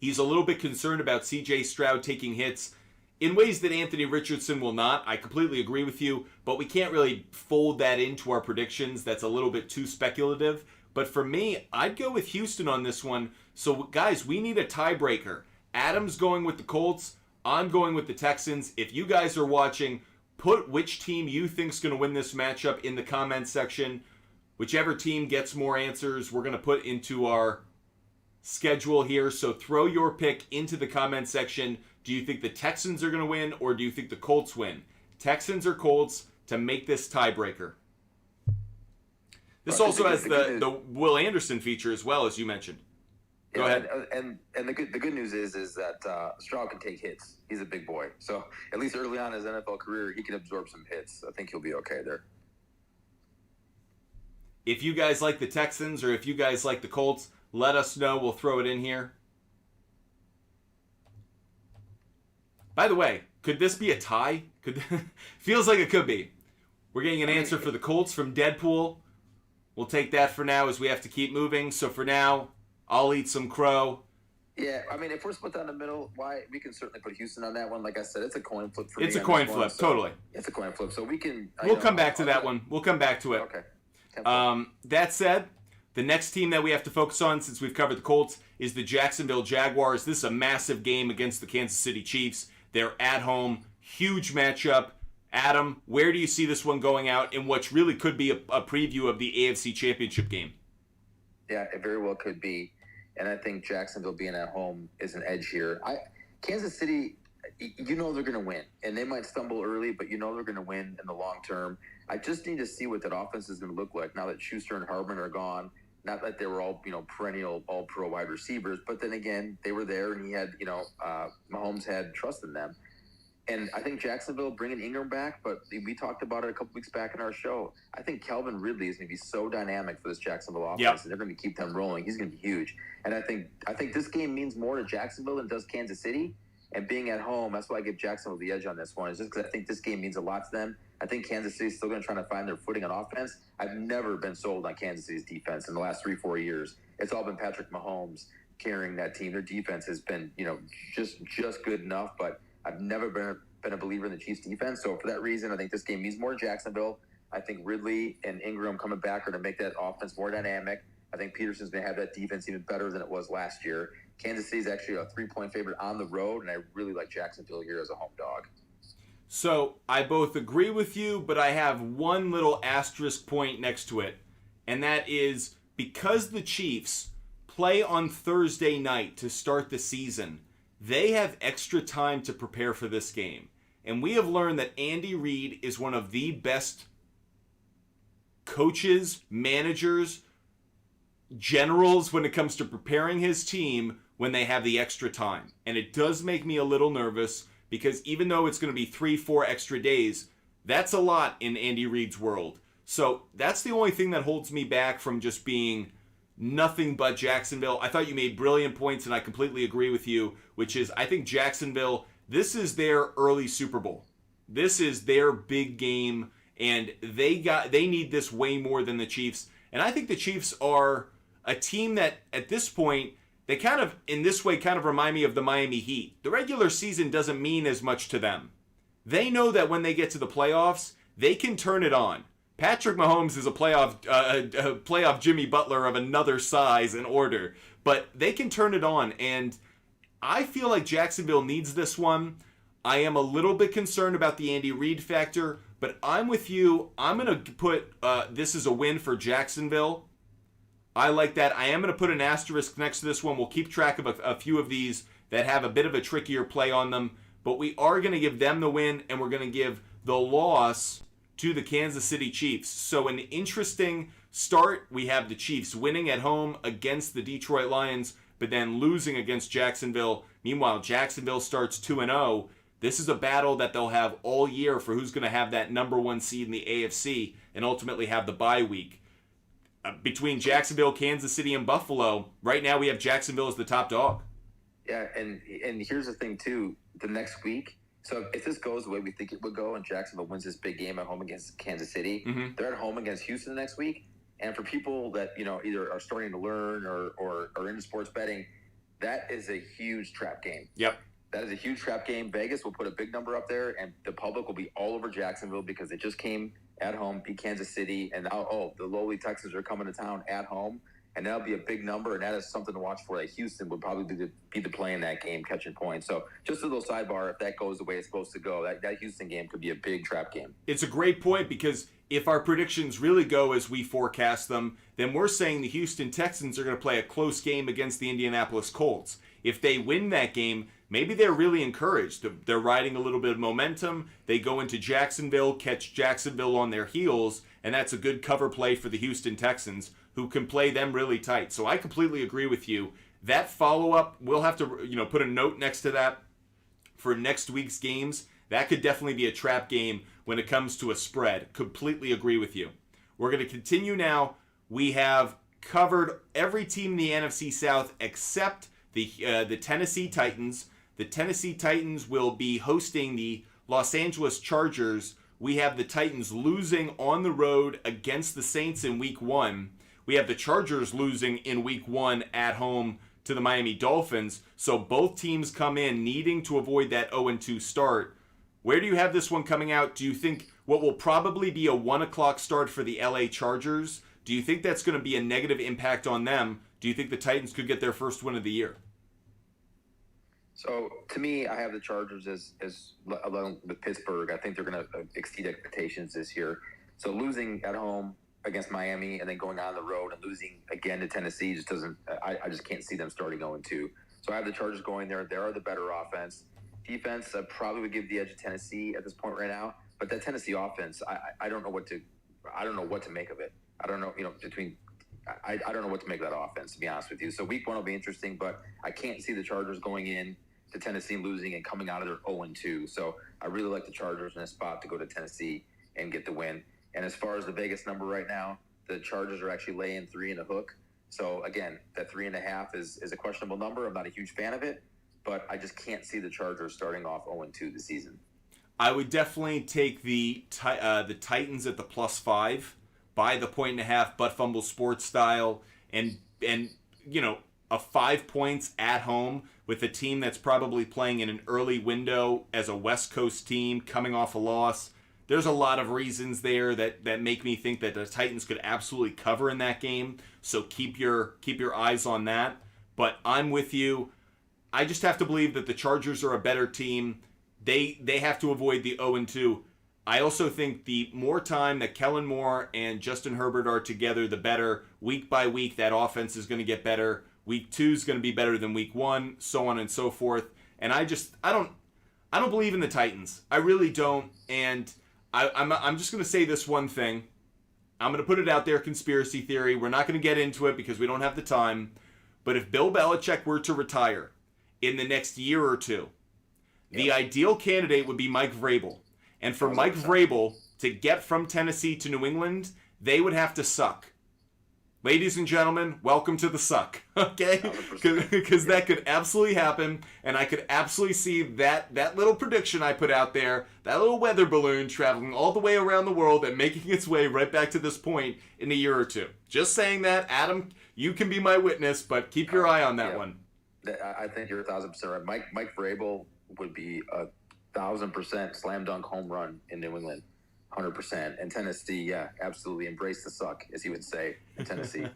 He's a little bit concerned about C.J. Stroud taking hits in ways that Anthony Richardson will not. I completely agree with you, but we can't really fold that into our predictions. That's a little bit too speculative. But for me, I'd go with Houston on this one. So, guys, we need a tiebreaker. Adam's going with the Colts. I'm going with the Texans. If you guys are watching, put which team you think's going to win this matchup in the comments section. Whichever team gets more answers, we're going to put into our schedule here. So throw your pick into the comment section. Do you think the Texans are going to win, or do you think the Colts win? Texans or Colts to make this tiebreaker. This also has the Will Anderson feature as well, as you mentioned. Go ahead. And the good news is that Stroud can take hits. He's a big boy. So at least early on in his NFL career, he can absorb some hits. I think he'll be okay there. If you guys like the Texans or if you guys like the Colts, let us know. We'll throw it in here. By the way, could this be a tie? Feels like it could be. We're getting an answer for the Colts from Deadpool. We'll take that for now as we have to keep moving. So for now, I'll eat some crow. Yeah, I mean, if we're split down the middle, we can certainly put Houston on that one. Like I said, it's a coin flip for me. It's a coin flip, totally. It's a coin flip, so we can. We'll come back to that one. We'll come back to it. Okay. That said, the next team that we have to focus on, since we've covered the Colts, is the Jacksonville Jaguars. This is a massive game against the Kansas City Chiefs. They're at home. Huge matchup. Adam, where do you see this one going out in what really could be a preview of the AFC Championship game? Yeah, it very well could be. And I think Jacksonville being at home is an edge here. Kansas City, they're going to win. And they might stumble early, but they're going to win in the long term. I just need to see what that offense is going to look like now that Schuster and Hardman are gone. Not that they were all, perennial all-pro wide receivers, but then again, they were there, and he had, Mahomes had trust in them. And I think Jacksonville bringing Ingram back, but we talked about it a couple weeks back in our show. I think Calvin Ridley is going to be so dynamic for this Jacksonville offense, and they're going to keep them rolling. He's going to be huge. And I think this game means more to Jacksonville than does Kansas City. And being at home, that's why I give Jacksonville the edge on this one. It's just because I think this game means a lot to them. I think Kansas City's still going to try to find their footing on offense. I've never been sold on Kansas City's defense in the last 3-4 years. It's all been Patrick Mahomes carrying that team. Their defense has been, just good enough, but I've never been a believer in the Chiefs' defense. So for that reason, I think this game means more to Jacksonville. I think Ridley and Ingram coming back are going to make that offense more dynamic. I think Peterson's going to have that defense even better than it was last year. Kansas City's actually a 3-point favorite on the road, and I really like Jacksonville here as a home dog. So I both agree with you, but I have one little asterisk point next to it, and that is because the Chiefs play on Thursday night to start the season, they have extra time to prepare for this game. And we have learned that Andy Reid is one of the best coaches, managers, generals when it comes to preparing his team when they have the extra time. And it does make me a little nervous because even though it's going to be 3-4 extra days, that's a lot in Andy Reid's world. So that's the only thing that holds me back from just being nothing but Jacksonville. I thought you made brilliant points, and I completely agree with you, which is I think Jacksonville, this is their early Super Bowl. This is their big game, and they need this way more than the Chiefs. And I think the Chiefs are a team that at this point, they kind of, in this way, kind of remind me of the Miami Heat. The regular season doesn't mean as much to them. They know that when they get to the playoffs, they can turn it on. Patrick Mahomes is a playoff Jimmy Butler of another size and order, but they can turn it on, and I feel like Jacksonville needs this one. I am a little bit concerned about the Andy Reid factor, but I'm with you. I'm going to put this as a win for Jacksonville. I like that. I am going to put an asterisk next to this one. We'll keep track of a few of these that have a bit of a trickier play on them, but we are going to give them the win, and we're going to give the loss to the Kansas City Chiefs. So an interesting start. We have the Chiefs winning at home against the Detroit Lions, but then losing against Jacksonville. Meanwhile, Jacksonville starts 2-0. This is a battle that they'll have all year for who's going to have that number one seed in the AFC and ultimately have the bye week. Between Jacksonville, Kansas City, and Buffalo, right now we have Jacksonville as the top dog. Yeah, and here's the thing, too. The next week, so if this goes the way we think it would go and Jacksonville wins this big game at home against Kansas City, they're at home against Houston next week. And for people that, either are starting to learn or are into sports betting, that is a huge trap game. Yep. That is a huge trap game. Vegas will put a big number up there, and the public will be all over Jacksonville because they just came at home, beat Kansas City, and now, the lowly Texans are coming to town at home, and that'll be a big number, and that is something to watch for. That Houston would probably be the play in that game, catching points. So just a little sidebar, if that goes the way it's supposed to go, that Houston game could be a big trap game. It's a great point because if our predictions really go as we forecast them, then we're saying the Houston Texans are going to play a close game against the Indianapolis Colts. If they win that game, maybe they're really encouraged. They're riding a little bit of momentum. They go into Jacksonville, catch Jacksonville on their heels, and that's a good cover play for the Houston Texans, who can play them really tight. So I completely agree with you. That follow-up, we'll have to put a note next to that for next week's games. That could definitely be a trap game when it comes to a spread. Completely agree with you. We're going to continue now. We have covered every team in the NFC South except the Tennessee Titans. The Tennessee Titans will be hosting the Los Angeles Chargers. We have the Titans losing on the road against the Saints in Week 1. We have the Chargers losing in Week 1 at home to the Miami Dolphins. So both teams come in needing to avoid that 0-2 start. Where do you have this one coming out? Do you think what will probably be a 1 o'clock start for the LA Chargers, do you think that's going to be a negative impact on them? Do you think the Titans could get their first win of the year? So, to me, I have the Chargers as along with Pittsburgh. I think they're going to exceed expectations this year. So, losing at home against Miami and then going on the road and losing again to Tennessee just doesn't – I just can't see them starting 0-2. So, I have the Chargers going there. They are the better offense. Defense, I probably would give the edge to Tennessee at this point right now. But that Tennessee offense, I don't know what to make of it. I don't know, I don't know what to make of that offense, to be honest with you. So, Week 1 will be interesting, but I can't see the Chargers going in to Tennessee losing and coming out of their 0-2. So I really like the Chargers in a spot to go to Tennessee and get the win. And as far as the Vegas number right now, the Chargers are actually laying 3 in a hook. So again, that 3.5 is a questionable number. I'm not a huge fan of it, but I just can't see the Chargers starting off 0-2 this season. I would definitely take the Titans at the +5 by the 1.5 Butt Fumble Sports style and a 5 points at home with a team that's probably playing in an early window as a West Coast team coming off a loss. There's a lot of reasons there that make me think that the Titans could absolutely cover in that game. So keep your eyes on that. But I'm with you. I just have to believe that the Chargers are a better team. They have to avoid the 0-2. I also think the more time that Kellen Moore and Justin Herbert are together, the better. Week by week, that offense is going to get better. Week 2 is going to be better than Week 1, so on and so forth. And I don't believe in the Titans. I really don't. And I'm just going to say this one thing. I'm going to put it out there, conspiracy theory. We're not going to get into it because we don't have the time. But if Bill Belichick were to retire in the next year or two, The ideal candidate would be Mike Vrabel. And for Mike Vrabel to get from Tennessee to New England, they would have to suck. Ladies and gentlemen, welcome to the suck, okay? Because that could absolutely happen, and I could absolutely see that little prediction I put out there, that little weather balloon traveling all the way around the world and making its way right back to this point in a year or two. Just saying that, Adam, you can be my witness, but keep your eye on that one. I think you're 1,000% right. Mike Vrabel would be 1,000% slam dunk home run in New England. 100%. And Tennessee, yeah, absolutely embrace the suck, as he would say in Tennessee.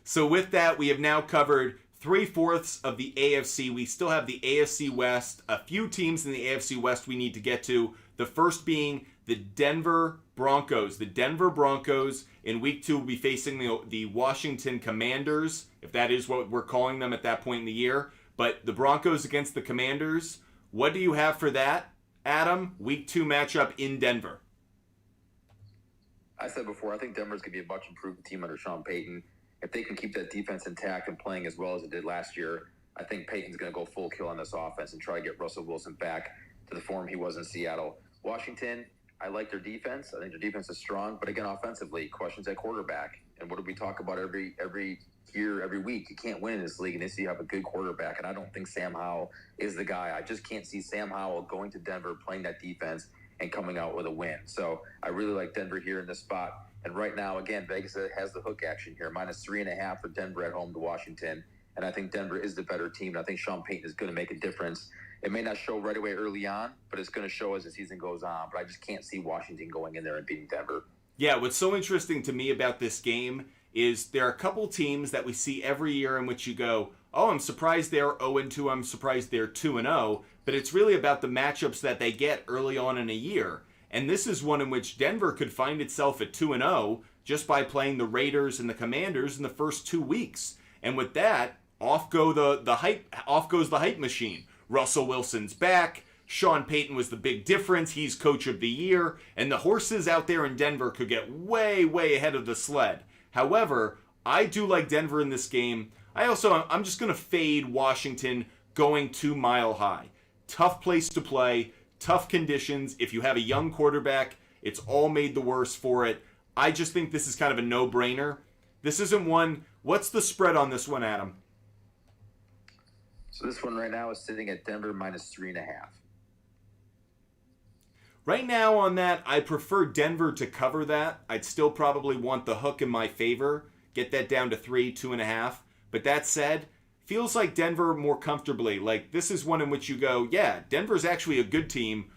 So with that, we have now covered 3/4 of the AFC. We still have the AFC West, a few teams in the AFC West we need to get to. The first being the Denver Broncos. The Denver Broncos in week 2 will be facing the Washington Commanders, if that is what we're calling them at that point in the year. But the Broncos against the Commanders, what do you have for that, Adam? Week 2 matchup in Denver. I said before, I think Denver's going to be a much improved team under Sean Payton. If they can keep that defense intact and playing as well as it did last year, I think Payton's going to go full kill on this offense and try to get Russell Wilson back to the form he was in Seattle. Washington, I like their defense. I think their defense is strong. But again, offensively, questions at quarterback. And what do we talk about every year, every week? You can't win in this league unless you have a good quarterback. And I don't think Sam Howell is the guy. I just can't see Sam Howell going to Denver, playing that defense, and coming out with a win. So I really like Denver here in this spot. And right now, again, Vegas has the hook action here. -3.5 for Denver at home to Washington. And I think Denver is the better team. And I think Sean Payton is going to make a difference. It may not show right away early on, but it's going to show as the season goes on. But I just can't see Washington going in there and beating Denver. Yeah, what's so interesting to me about this game is there are a couple teams that we see every year in which you go, oh, I'm surprised they're 0-2, I'm surprised they're 2-0, but it's really about the matchups that they get early on in a year. And this is one in which Denver could find itself at 2-0 just by playing the Raiders and the Commanders in the first 2 weeks. And with that, off goes the hype machine. Russell Wilson's back. Sean Payton was the big difference. He's coach of the year. And the horses out there in Denver could get way, way ahead of the sled. However, I do like Denver in this game. I'm just going to fade Washington going to Mile High. Tough place to play, tough conditions. If you have a young quarterback, it's all made the worse for it. I just think this is kind of a no-brainer. This isn't one. What's the spread on this one, Adam? So this one right now is sitting at Denver -3.5. Right now on that, I prefer Denver to cover that. I'd still probably want the hook in my favor. Get that down to 2.5. But that said, feels like Denver more comfortably. Like, this is one in which you go, yeah, Denver's actually a good team.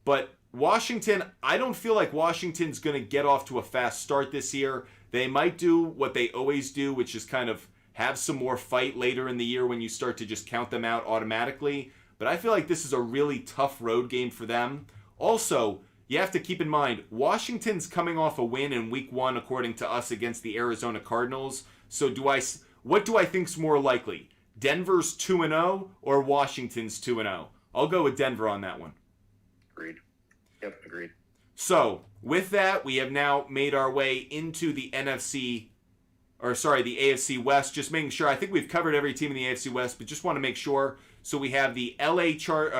But Washington, I don't feel like Washington's going to get off to a fast start this year. They might do what they always do, which is kind of have some more fight later in the year when you start to just count them out automatically. But I feel like this is a really tough road game for them. Also, you have to keep in mind, Washington's coming off a win in week 1, according to us, against the Arizona Cardinals. So what do I think's more likely? Denver's 2-0 or Washington's 2-0? I'll go with Denver on that one. Agreed. Yep, agreed. So, with that, we have now made our way into the AFC West. Just making sure, I think we've covered every team in the AFC West, but just want to make sure. So we have the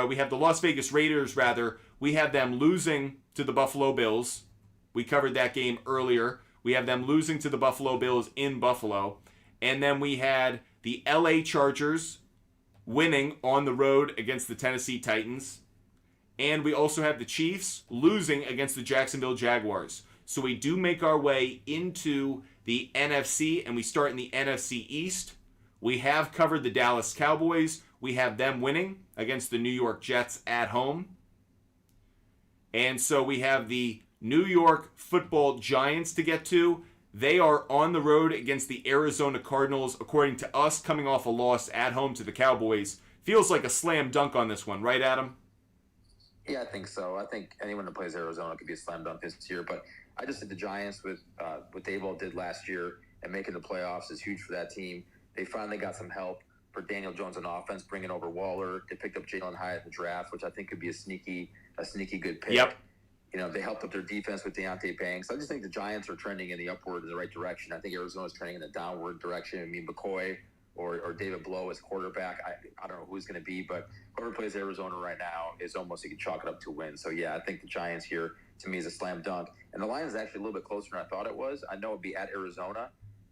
we have the Las Vegas Raiders, rather. We have them losing to the Buffalo Bills. We covered that game earlier. We have them losing to the Buffalo Bills in Buffalo. And then we had the LA Chargers winning on the road against the Tennessee Titans. And we also have the Chiefs losing against the Jacksonville Jaguars. So we do make our way into the NFC, and we start in the NFC East. We have covered the Dallas Cowboys. We have them winning against the New York Jets at home. And so we have the New York Football Giants to get to. They are on the road against the Arizona Cardinals, according to us, coming off a loss at home to the Cowboys. Feels like a slam dunk on this one, right, Adam? Yeah, I think so. I think anyone that plays Arizona could be a slam dunk this year. But I just think the Giants, with what Daboll did last year and making the playoffs, is huge for that team. They finally got some help for Daniel Jones on offense, bringing over Waller. They picked up Jalen Hyatt in the draft, which I think could be a sneaky good pick. Yep. You know, they helped up their defense with Deontay Banks. I just think the Giants are trending in the right direction. I think Arizona's trending in the downward direction. I mean, McCoy or David Blow as quarterback. I don't know who's going to be, but whoever plays Arizona right now is almost, you can chalk it up to a win. So, yeah, I think the Giants here, to me, is a slam dunk. And the line is actually a little bit closer than I thought it was. I know it would be at Arizona,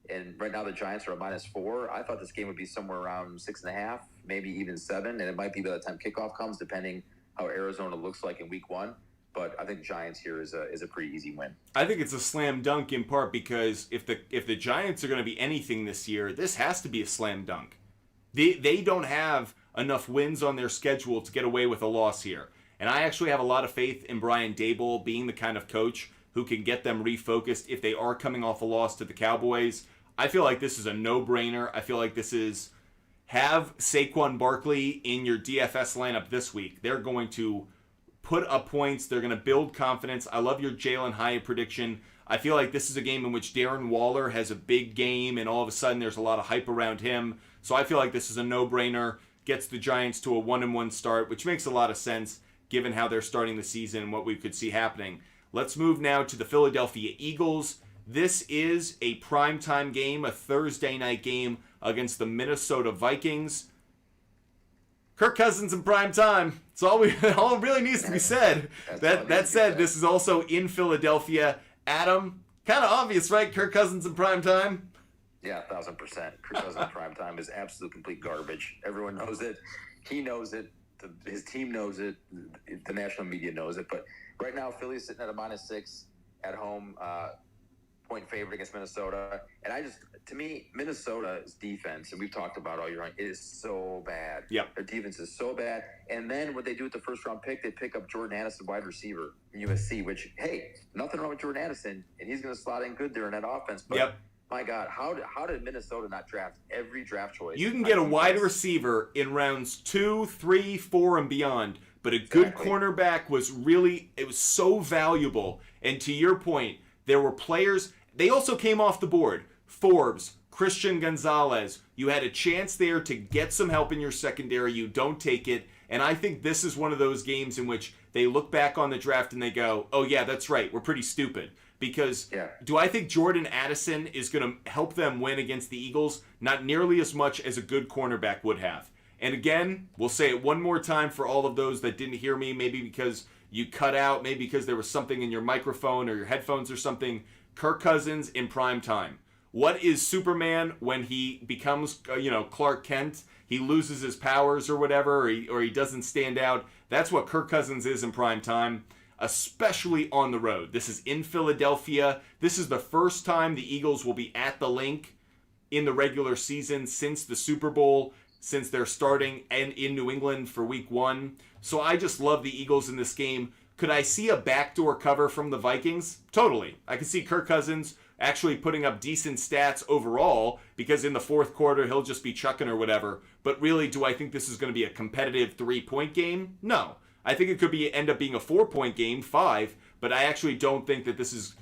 and right now the Giants are at -4. I thought this game would be somewhere around 6.5, maybe even 7, and it might be by the time kickoff comes, depending how Arizona looks like in week 1. But I think Giants here is a pretty easy win. I think it's a slam dunk in part because if the Giants are going to be anything this year, this has to be a slam dunk. They don't have enough wins on their schedule to get away with a loss here. And I actually have a lot of faith in Brian Daboll being the kind of coach who can get them refocused if they are coming off a loss to the Cowboys. I feel like this is a no-brainer. I feel like this is, have Saquon Barkley in your DFS lineup this week. They're going to put up points. They're going to build confidence. I love your Jalen Hyatt prediction. I feel like this is a game in which Darren Waller has a big game, and all of a sudden there's a lot of hype around him. So I feel like this is a no-brainer. Gets the Giants to a 1-1 start, which makes a lot of sense given how they're starting the season and what we could see happening. Let's move now to the Philadelphia Eagles. This is a primetime game, a Thursday night game against the Minnesota Vikings. Kirk Cousins in prime time. It's all really needs to be said. That said, this is also in Philadelphia. Adam, kind of obvious, right? Kirk Cousins in prime time. Yeah, 1,000%. Kirk Cousins in prime time is absolute complete garbage. Everyone knows it. He knows it. His team knows it. The national media knows it. But right now, Philly's sitting at a -6 at home, point favorite against Minnesota. And to me, Minnesota's defense, and we've talked about all year long, it is so bad. Yeah. Their defense is so bad. And then what they do with the first round pick, they pick up Jordan Addison, wide receiver in USC, which, hey, nothing wrong with Jordan Addison, and he's going to slot in good there in that offense. But yep. My God, how did Minnesota not draft every draft choice? You can get a wide receiver in rounds 2, 3, 4, and beyond, but a good cornerback was so valuable. And to your point, there were players, they also came off the board. Forbes, Christian Gonzalez. You had a chance there to get some help in your secondary. You don't take it. And I think this is one of those games in which they look back on the draft and they go, oh yeah, that's right, we're pretty stupid. Because do I think Jordan Addison is going to help them win against the Eagles? Not nearly as much as a good cornerback would have. And again, we'll say it one more time for all of those that didn't hear me, maybe because you cut out, maybe because there was something in your microphone or your headphones or something. Kirk Cousins in prime time. What is Superman when he becomes, Clark Kent? He loses his powers or whatever, or he doesn't stand out. That's what Kirk Cousins is in prime time, especially on the road. This is in Philadelphia. This is the first time the Eagles will be at the Link in the regular season since the Super Bowl, since they're starting and in New England for week 1. So I just love the Eagles in this game. Could I see a backdoor cover from the Vikings? Totally. I could see Kirk Cousins actually putting up decent stats overall because in the fourth quarter he'll just be chucking or whatever. But really, do I think this is going to be a competitive 3-point game? No. I think it could end up being a 4-point game, 5, but I actually don't think that this is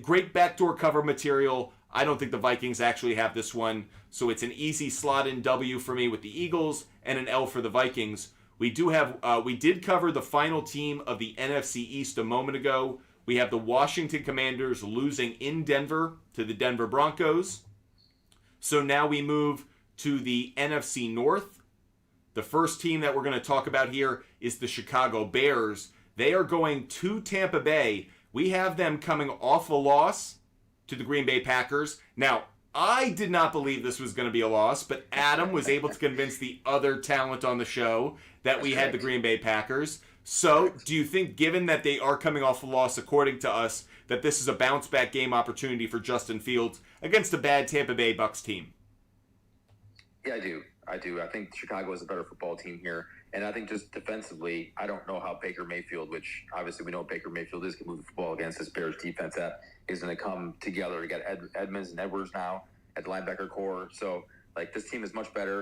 great backdoor cover material. I don't think the Vikings actually have this one, so it's an easy slot-in W for me with the Eagles and an L for the Vikings. We did cover the final team of the NFC East a moment ago. We have the Washington Commanders losing in Denver to the Denver Broncos. So now we move to the NFC North. The first team that we're going to talk about here is the Chicago Bears. They are going to Tampa Bay. We have them coming off a loss to the Green Bay Packers. Now, I did not believe this was going to be a loss, but Adam was able to convince the other talent on the show that we had the Green Bay Packers. So, do you think, given that they are coming off a loss, according to us, that this is a bounce-back game opportunity for Justin Fields against a bad Tampa Bay Bucs team? Yeah, I do. I think Chicago is a better football team here. And I think just defensively, I don't know how Baker Mayfield, which obviously we know Baker Mayfield is, can move the football against this Bears defense that is going to come together. We got Edmonds and Edwards now at the linebacker core. So, this team is much better.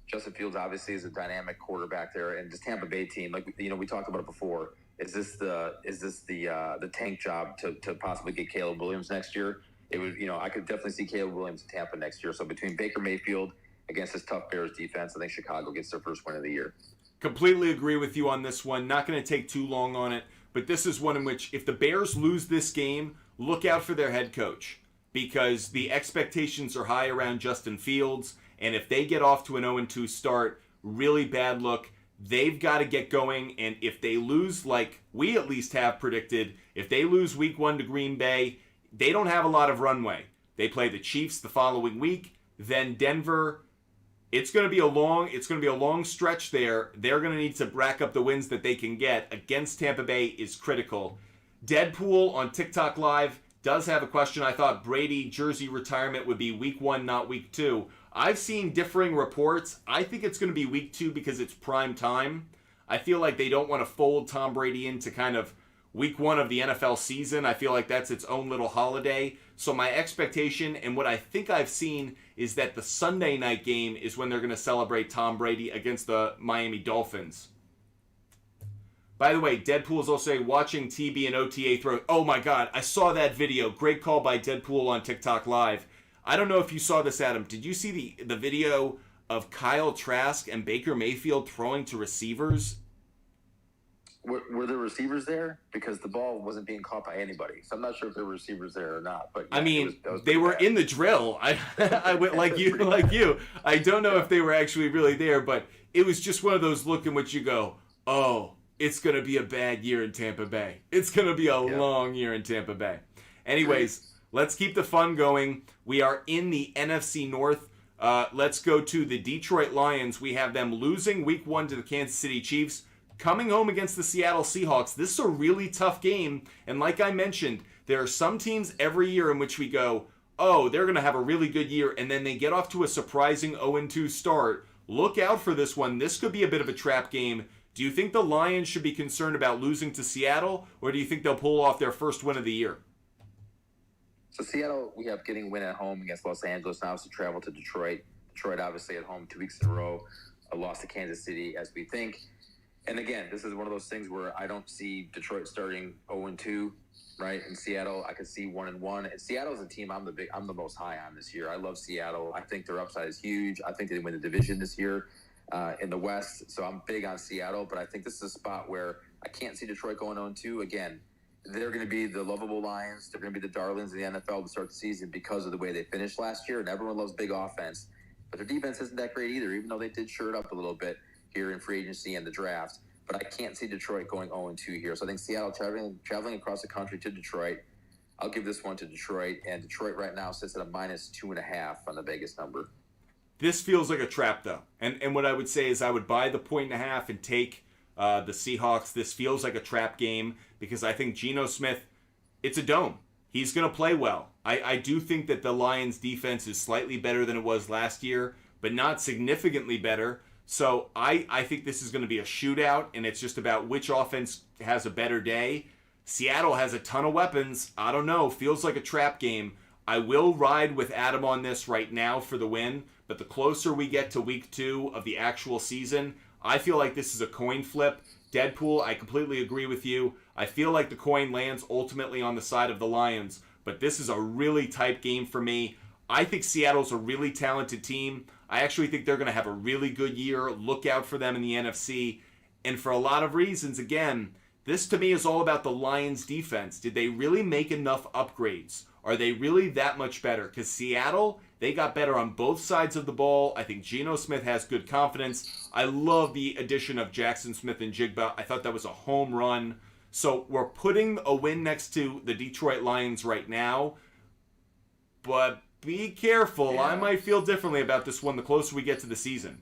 Justin Fields obviously is a dynamic quarterback there, and this Tampa Bay team, we talked about it before. Is this the tank job to possibly get Caleb Williams next year? It would, I could definitely see Caleb Williams in Tampa next year. So between Baker Mayfield against this tough Bears defense, I think Chicago gets their first win of the year. Completely agree with you on this one. Not going to take too long on it, but this is one in which if the Bears lose this game, look out for their head coach because the expectations are high around Justin Fields. And if they get off to an 0-2 start, really bad look. They've got to get going. And if they lose, like we at least have predicted, if they lose week 1 to Green Bay, they don't have a lot of runway. They play the Chiefs the following week, then Denver. It's going to be a long stretch there. They're going to need to rack up the wins that they can get. Against Tampa Bay is critical. Deadpool on TikTok Live does have a question. I thought Brady jersey retirement would be week 1, not week 2. I've seen differing reports. I think it's going to be week 2 because it's prime time. I feel like they don't want to fold Tom Brady into kind of week 1 of the NFL season. I feel like that's its own little holiday. So my expectation and what I think I've seen is that the Sunday night game is when they're going to celebrate Tom Brady against the Miami Dolphins. By the way, Deadpool is also watching TB and OTA throw. Oh my God, I saw that video. Great call by Deadpool on TikTok Live. I don't know if you saw this, Adam. Did you see the video of Kyle Trask and Baker Mayfield throwing to receivers? Were there receivers there? Because the ball wasn't being caught by anybody. So I'm not sure if there were receivers there or not. But yeah, I mean, that was they were bad. in the drill. I went like you. I don't know if they were actually really there, but it was just one of those look in which you go, oh, it's going to be a bad year in Tampa Bay. It's going to be a long year in Tampa Bay. Anyways, let's keep the fun going. We are in the NFC North. Let's go to the Detroit Lions. We have them losing week 1 to the Kansas City Chiefs, coming home against the Seattle Seahawks. This is a really tough game. And like I mentioned, there are some teams every year in which we go, oh, they're going to have a really good year, and then they get off to a surprising 0-2 start. Look out for this one. This could be a bit of a trap game. Do you think the Lions should be concerned about losing to Seattle, or do you think they'll pull off their first win of the year? So Seattle, we have getting a win at home against Los Angeles, and obviously travel to Detroit. Detroit obviously at home 2 weeks in a row. A loss to Kansas City, as we think. And again, this is one of those things where I don't see Detroit starting 0-2, right? In Seattle, I could see 1-1. And Seattle's a team I'm the most high on this year. I love Seattle. I think their upside is huge. I think they win the division this year in the West. So I'm big on Seattle, but I think this is a spot where I can't see Detroit going 0-2. Again, they're going to be the lovable Lions. They're going to be the darlings of the NFL to start the season because of the way they finished last year, and everyone loves big offense. But their defense isn't that great either, even though they did shore it up a little bit here in free agency and the draft. But I can't see Detroit going 0-2 here. So I think Seattle traveling across the country to Detroit. I'll give this one to Detroit. And Detroit right now sits at a -2.5 on the Vegas number. This feels like a trap, though. And what I would say is I would buy the 1.5 and take the Seahawks. This feels like a trap game because I think Geno Smith, it's a dome. He's going to play well. I do think that the Lions' defense is slightly better than it was last year, but not significantly better. So I think this is going to be a shootout, and it's just about which offense has a better day. Seattle has a ton of weapons. I don't know. Feels like a trap game. I will ride with Adam on this right now for the win, but the closer we get to week 2 of the actual season, I feel like this is a coin flip. Deadpool, I completely agree with you. I feel like the coin lands ultimately on the side of the Lions, but this is a really tight game for me. I think Seattle's a really talented team. I actually think they're going to have a really good year. Look out for them in the NFC. And for a lot of reasons, again, this to me is all about the Lions' defense. Did they really make enough upgrades? Are they really that much better? Because Seattle, they got better on both sides of the ball. I think Geno Smith has good confidence. I love the addition of Jackson Smith and Jigba. I thought that was a home run. So we're putting a win next to the Detroit Lions right now. But be careful. Yeah. I might feel differently about this one the closer we get to the season.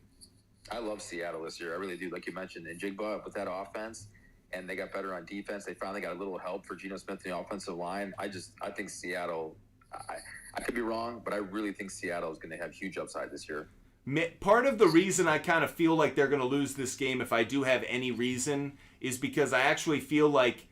I love Seattle this year. I really do. Like you mentioned, and Jigba with that offense, and they got better on defense. They finally got a little help for Geno Smith in the offensive line. I think Seattle, I could be wrong, but I really think Seattle is going to have huge upside this year. Part of the reason I kind of feel like they're going to lose this game, if I do have any reason, is because I actually feel like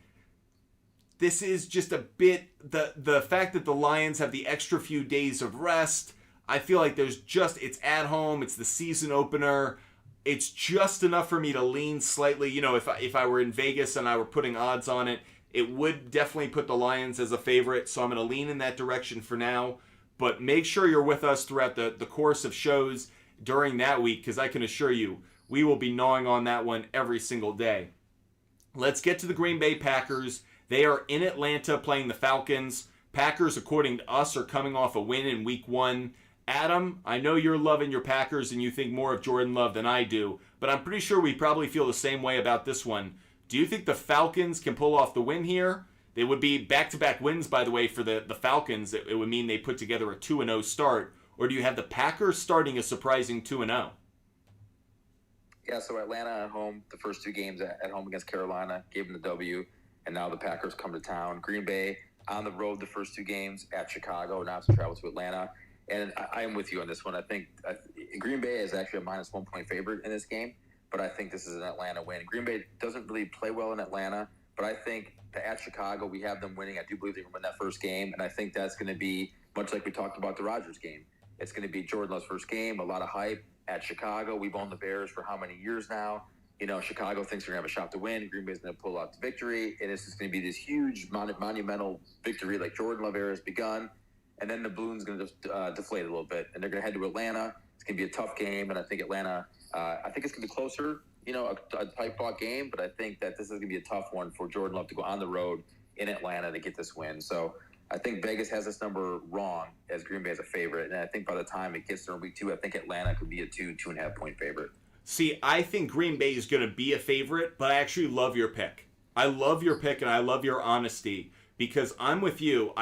this is just a bit, the fact that the Lions have the extra few days of rest, I feel like it's at home, it's the season opener, it's just enough for me to lean slightly. You know, if I were in Vegas and I were putting odds on it, it would definitely put the Lions as a favorite, so I'm going to lean in that direction for now. But make sure you're with us throughout the course of shows during that week, because I can assure you, we will be gnawing on that one every single day. Let's get to the Green Bay Packers. They are in Atlanta playing the Falcons. Packers, according to us, are coming off a win in week 1 Adam, I know you're loving your Packers and you think more of Jordan Love than I do, but I'm pretty sure we probably feel the same way about this one. Do you think the Falcons can pull off the win here? They would be back-to-back wins, by the way, for the Falcons. It would mean they put together a 2-0 start. Or do you have the Packers starting a surprising 2-0? Yeah, so Atlanta at home, the first 2 games at home against Carolina, gave them the W, and now the Packers come to town. Green Bay on the road the first 2 games at Chicago, now it's travel to Atlanta. And I am with you on this one. I think Green Bay is actually a minus 1 point favorite in this game, but I think this is an Atlanta win. Green Bay doesn't really play well in Atlanta, but I think at Chicago we have them winning. I do believe they can win that first game, and I think that's going to be much like we talked about the Rodgers game. It's going to be Jordan Love's first game, a lot of hype at Chicago. We've owned the Bears for how many years now? You know, Chicago thinks they're going to have a shot to win. Green Bay's going to pull out the victory, and it's just going to be this huge, monumental victory like Jordan Love era has begun. And then the balloon's going to just deflate a little bit, and they're going to head to Atlanta. It's going to be a tough game, and I think Atlanta, I think it's going to be closer, you know, a tight-fought game, but I think that this is going to be a tough one for Jordan Love to go on the road in Atlanta to get this win. So I think Vegas has this number wrong as Green Bay is a favorite, and I think by the time it gets to week 2, I think Atlanta could be a 2.5 point favorite. See, I think Green Bay is going to be a favorite, but I actually love your pick. I love your pick, and I love your honesty, because I'm with you.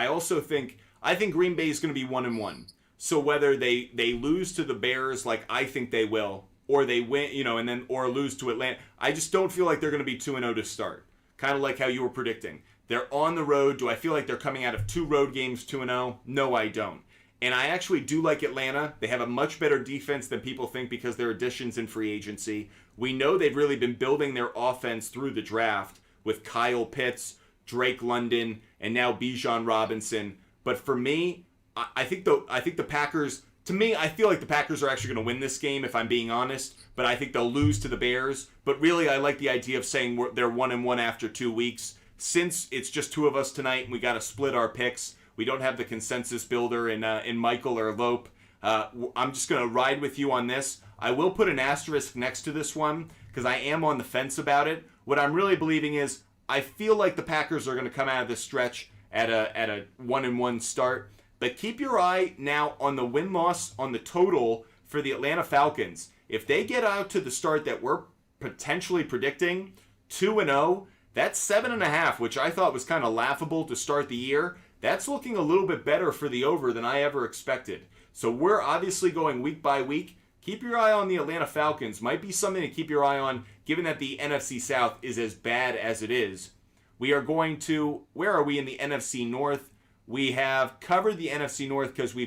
I think Green Bay is going to be 1-1. So whether they lose to the Bears like I think they will, or they win, you know, and then or lose to Atlanta, I just don't feel like they're going to be 2-0 to start. Kind of like how you were predicting. They're on the road. Do I feel like they're coming out of 2 road games 2-0? No, I don't. And I actually do like Atlanta. They have a much better defense than people think because their additions in free agency. We know they've really been building their offense through the draft with Kyle Pitts, Drake London, and now Bijan Robinson. But for me, I think the Packers, to me, I feel like the Packers are actually going to win this game if I'm being honest, but I think they'll lose to the Bears. But really, I like the idea of saying they're 1-1 after 2 weeks. Since it's just 2 of us tonight and we got to split our picks, we don't have the consensus builder in Michael or Lope. I'm just going to ride with you on this. I will put an asterisk next to this one because I am on the fence about it. What I'm really believing is I feel like the Packers are going to come out of this stretch at a 1-1 start. But keep your eye now on the win-loss on the total for the Atlanta Falcons. If they get out to the start that we're potentially predicting, 2-0, that's 7.5, which I thought was kind of laughable to start the year. That's looking a little bit better for the over than I ever expected. So we're obviously going week by week. Keep your eye on the Atlanta Falcons. Might be something to keep your eye on, given that the NFC South is as bad as it is. We are going to, where are we in the NFC North? We have covered the NFC North because we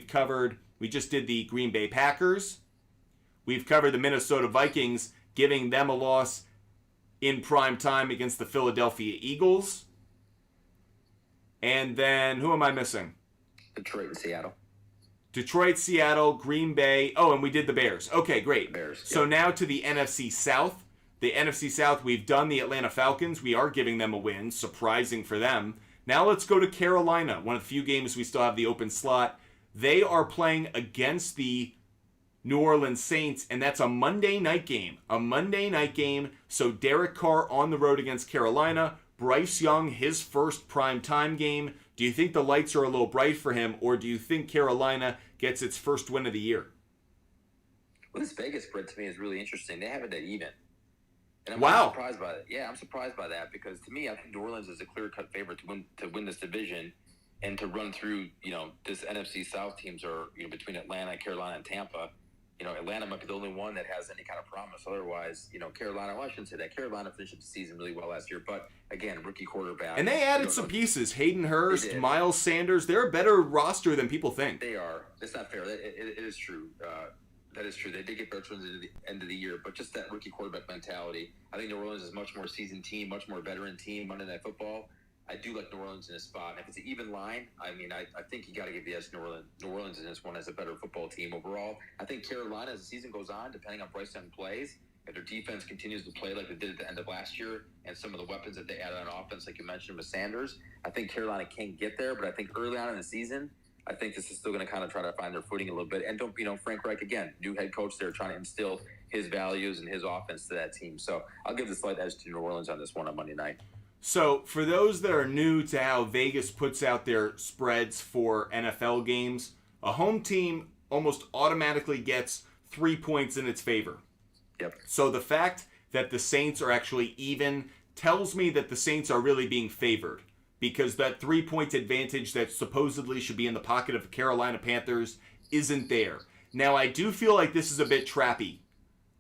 just did the Green Bay Packers. We've covered the Minnesota Vikings, giving them a loss in prime time against the Philadelphia Eagles. And then, who am I missing? Detroit and Seattle. Detroit, Seattle, Green Bay. Oh, and we did the Bears. Okay, great. Bears. So yep. now to the NFC South. The NFC South, we've done the Atlanta Falcons. We are giving them a win, surprising for them. Now let's go to Carolina, one of the few games we still have the open slot. They are playing against the New Orleans Saints, and that's a Monday night game. A Monday night game. So Derek Carr on the road against Carolina. Bryce Young, his first primetime game. Do you think the lights are a little bright for him, or do you think Carolina gets its first win of the year? Well, this Vegas spread to me is really interesting. They have it at even. And I'm wow. surprised by it. Yeah, I'm surprised by that because to me, I think New Orleans is a clear-cut favorite to win this division and to run through, this NFC South teams are, between Atlanta, Carolina, and Tampa. Atlanta might be the only one that has any kind of promise. Otherwise, Carolina, well, I shouldn't say that. Carolina finished the season really well last year, but again, rookie quarterback. And they added some pieces. Hayden Hurst, Miles Sanders. They're a better roster than people think. They are. It's not fair. It is true. That is true. They did get veterans at the end of the year, but just that rookie quarterback mentality. I think New Orleans is a much more seasoned team, much more veteran team. Monday Night Football. I do like New Orleans in this spot. If it's an even line, I think you got to give the edge to New Orleans in this one as a better football team overall. I think Carolina, as the season goes on, depending on Bryce Young plays, if their defense continues to play like they did at the end of last year, and some of the weapons that they added on offense, like you mentioned with Sanders, I think Carolina can get there. But I think early on in the season, I think this is still going to kind of try to find their footing a little bit. And Frank Reich, again, new head coach there, trying to instill his values and his offense to that team. So I'll give the slight edge to New Orleans on this one on Monday night. So for those that are new to how Vegas puts out their spreads for NFL games, a home team almost automatically gets 3 points in its favor. Yep. So the fact that the Saints are actually even tells me that the Saints are really being favored, because that 3-point advantage that supposedly should be in the pocket of the Carolina Panthers isn't there. Now, I do feel like this is a bit trappy.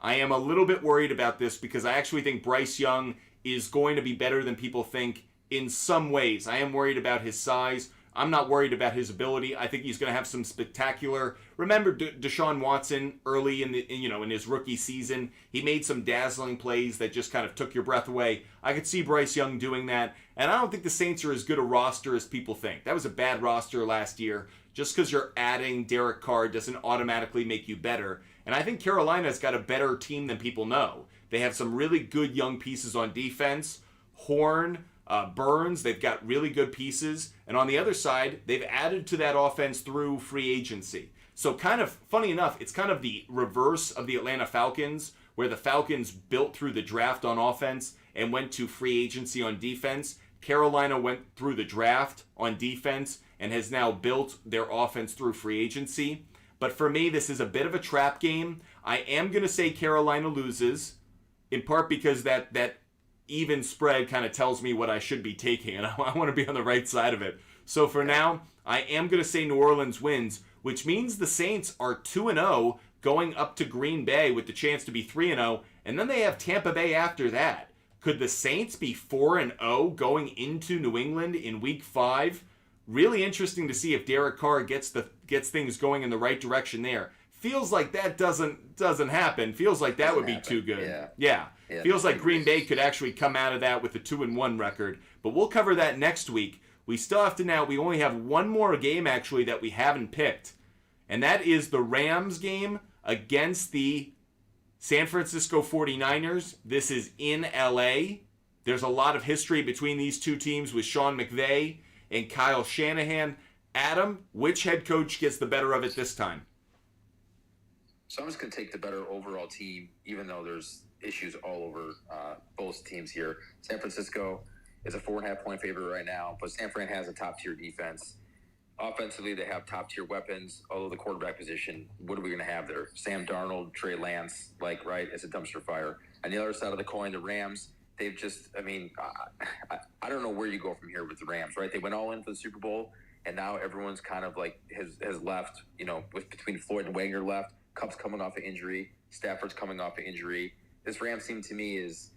I am a little bit worried about this because I actually think Bryce Young is going to be better than people think in some ways. I am worried about his size. I'm not worried about his ability. I think he's going to have some spectacular. Remember Deshaun Watson early in his rookie season? He made some dazzling plays that just kind of took your breath away. I could see Bryce Young doing that, and I don't think the Saints are as good a roster as people think. That was a bad roster last year. Just because you're adding Derek Carr doesn't automatically make you better. And I think Carolina's got a better team than people know. They have some really good young pieces on defense. Horn, Burns, they've got really good pieces. And on the other side, they've added to that offense through free agency. So kind of, funny enough, it's kind of the reverse of the Atlanta Falcons, where the Falcons built through the draft on offense and went to free agency on defense. Carolina went through the draft on defense and has now built their offense through free agency. But for me, this is a bit of a trap game. I am going to say Carolina loses, in part because that even spread kind of tells me what I should be taking, and I want to be on the right side of it. So for now, I am going to say New Orleans wins, which means the Saints are 2-0 going up to Green Bay with the chance to be 3-0, and then they have Tampa Bay after that. Could the Saints be 4-0 going into New England in Week 5? Really interesting to see if Derek Carr gets things going in the right direction there. Feels like that doesn't happen. Feels like that would be too good. Yeah. Feels like Green Bay could actually come out of that with a 2-1 record. But we'll cover that next week. We still have to we only have one more game actually that we haven't picked. And that is the Rams game against the San Francisco 49ers. This is in LA. There's a lot of history between these two teams with Sean McVay and Kyle Shanahan. Adam, which head coach gets the better of it this time? So I'm just going to take the better overall team, even though there's issues all over both teams here. San Francisco is a 4.5-point favorite right now, but San Fran has a top-tier defense. Offensively, they have top-tier weapons, although the quarterback position, what are we going to have there? Sam Darnold, Trey Lance, it's a dumpster fire. On the other side of the coin, the Rams, they've just, I don't know where you go from here with the Rams, right? They went all in for the Super Bowl, and now everyone's kind of has left, with between Floyd and Wagner left. Cup's coming off an injury. Stafford's coming off an injury. This Rams team to me is,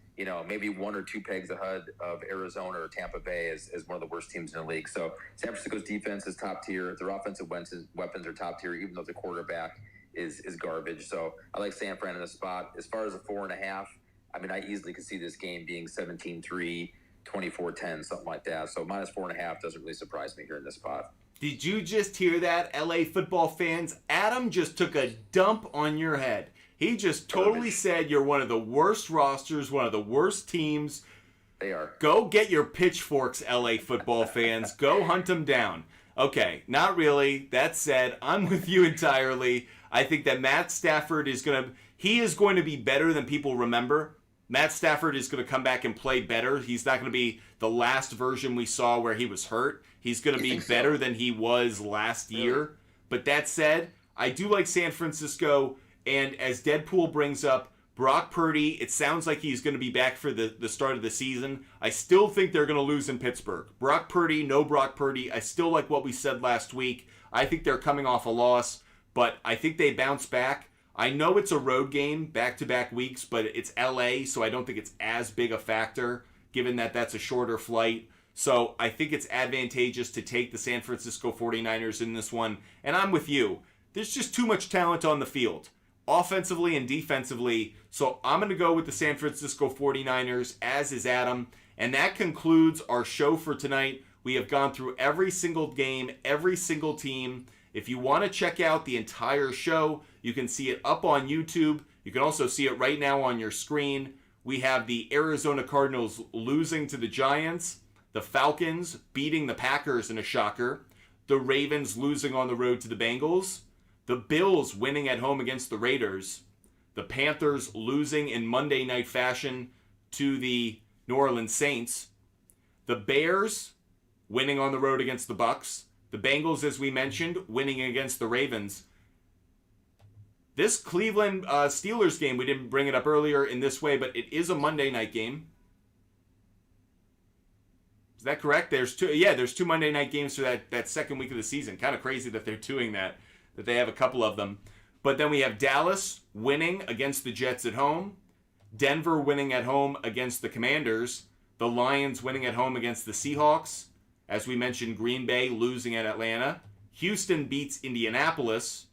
maybe one or two pegs ahead of Arizona or Tampa Bay as one of the worst teams in the league. So San Francisco's defense is top tier. Their offensive weapons are top tier, even though the quarterback is garbage. So I like San Fran in the spot. As far as a 4.5, I easily could see this game being 17-3, 24-10, something like that. So minus 4.5 doesn't really surprise me here in this spot. Did you just hear that, LA football fans? Adam just took a dump on your head. He just totally said you're one of the worst rosters, one of the worst teams. They are. Go get your pitchforks, LA football fans. Go hunt them down. Okay, not really. That said, I'm with you entirely. I think that Matt Stafford is going to be better than people remember. Matt Stafford is going to come back and play better. He's not going to be the last version we saw where he was hurt. He's going to be better than he was last year. But that said, I do like San Francisco. And as Deadpool brings up, Brock Purdy, it sounds like he's going to be back for the start of the season. I still think they're going to lose in Pittsburgh. Brock Purdy, no Brock Purdy. I still like what we said last week. I think they're coming off a loss, but I think they bounce back. I know it's a road game, back-to-back weeks, but it's LA, so I don't think it's as big a factor, given that that's a shorter flight. So I think it's advantageous to take the San Francisco 49ers in this one. And I'm with you. There's just too much talent on the field, offensively and defensively. So I'm going to go with the San Francisco 49ers, as is Adam. And that concludes our show for tonight. We have gone through every single game, every single team. If you want to check out the entire show, you can see it up on YouTube. You can also see it right now on your screen. We have the Arizona Cardinals losing to the Giants, the Falcons beating the Packers in a shocker, the Ravens losing on the road to the Bengals, the Bills winning at home against the Raiders, the Panthers losing in Monday night fashion to the New Orleans Saints, the Bears winning on the road against the Bucks, the Bengals, as we mentioned, winning against the Ravens. This Cleveland Steelers game, we didn't bring it up earlier in this way, but it is a Monday night game. Is that correct? There's two Monday night games for that second week of the season. Kind of crazy that they're doing that they have a couple of them. But then we have Dallas winning against the Jets at home, Denver winning at home against the Commanders, the Lions winning at home against the Seahawks, as we mentioned, Green Bay losing at Atlanta, Houston beats Indianapolis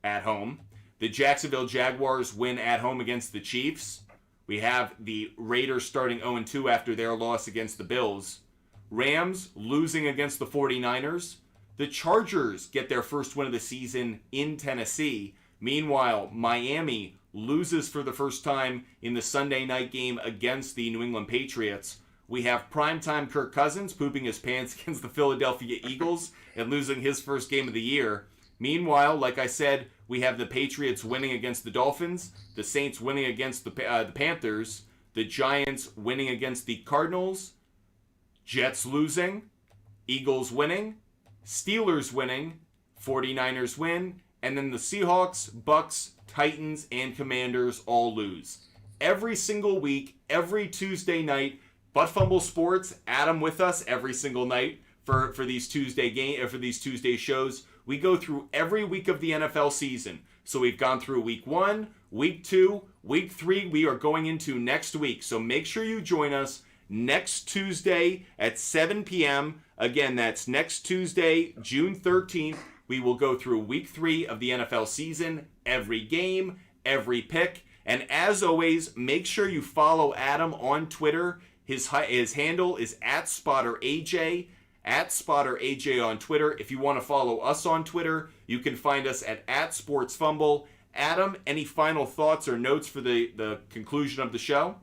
at home, the Jacksonville Jaguars win at home against the Chiefs. We have the Raiders starting 0-2 after their loss against the Bills. Rams losing against the 49ers. The Chargers get their first win of the season in Tennessee. Meanwhile, Miami loses for the first time in the Sunday night game against the New England Patriots. We have primetime Kirk Cousins pooping his pants against the Philadelphia Eagles and losing his first game of the year. Meanwhile, like I said, we have the Patriots winning against the Dolphins, the Saints winning against the Panthers, the Giants winning against the Cardinals, Jets losing, Eagles winning, Steelers winning, 49ers win, and then the Seahawks, Bucks, Titans, and Commanders all lose. Every single week, every Tuesday night, Butt Fumble Sports, Adam with us every single night for these Tuesday shows. We go through every week of the NFL season. So we've gone through week 1, week 2, week 3. We are going into next week. So make sure you join us next Tuesday at 7 p.m. Again, that's next Tuesday, June 13th. We will go through week 3 of the NFL season, every game, every pick. And as always, make sure you follow Adam on Twitter. His handle is @SpotterAJ, @SpotterAJ on Twitter. If you want to follow us on Twitter, you can find us at @SportsFumble. Adam, any final thoughts or notes for the conclusion of the show?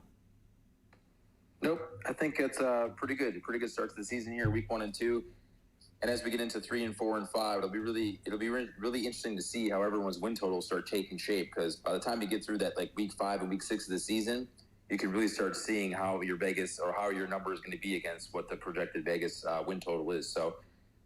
Nope. I think it's pretty good. A pretty good start to the season here, week 1 and 2. And as we get into 3 and 4 and 5, it'll be really interesting to see how everyone's win totals start taking shape. Because by the time you get through that, like week 5 and week 6 of the season, you can really start seeing how your Vegas or how your number is going to be against what the projected Vegas win total is. So,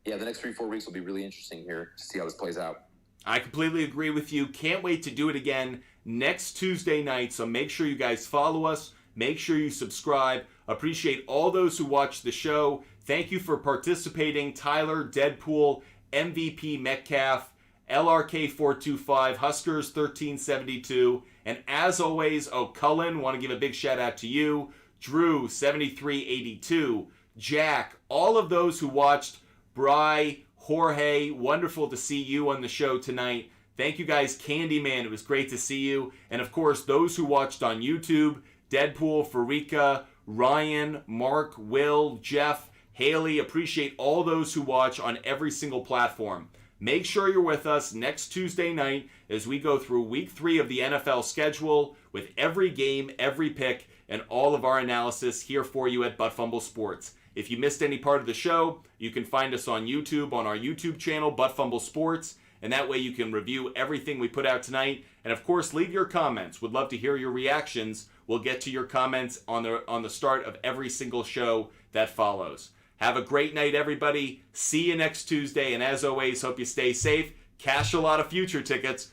yeah, the next 3-4 weeks will be really interesting here to see how this plays out. I completely agree with you. Can't wait to do it again next Tuesday night. So make sure you guys follow us. Make sure you subscribe. Appreciate all those who watch the show. Thank you for participating. Tyler, Deadpool, MVP Metcalf, LRK425, Huskers 1372, and as always, Cullen, want to give a big shout out to you, Drew 7382, Jack, all of those who watched, Bry, Jorge, wonderful to see you on the show tonight. Thank you guys, Candyman, it was great to see you. And of course, those who watched on YouTube, Deadpool, Farika, Ryan, Mark, Will, Jeff, Haley, appreciate all those who watch on every single platform. Make sure you're with us next Tuesday night as we go through week 3 of the NFL schedule with every game, every pick, and all of our analysis here for you at Butt Fumble Sports. If you missed any part of the show, you can find us on YouTube, on our YouTube channel, Butt Fumble Sports, and that way you can review everything we put out tonight. And of course, leave your comments. Would love to hear your reactions. We'll get to your comments on the start of every single show that follows. Have a great night, everybody. See you next Tuesday. And as always, hope you stay safe. Cash a lot of future tickets.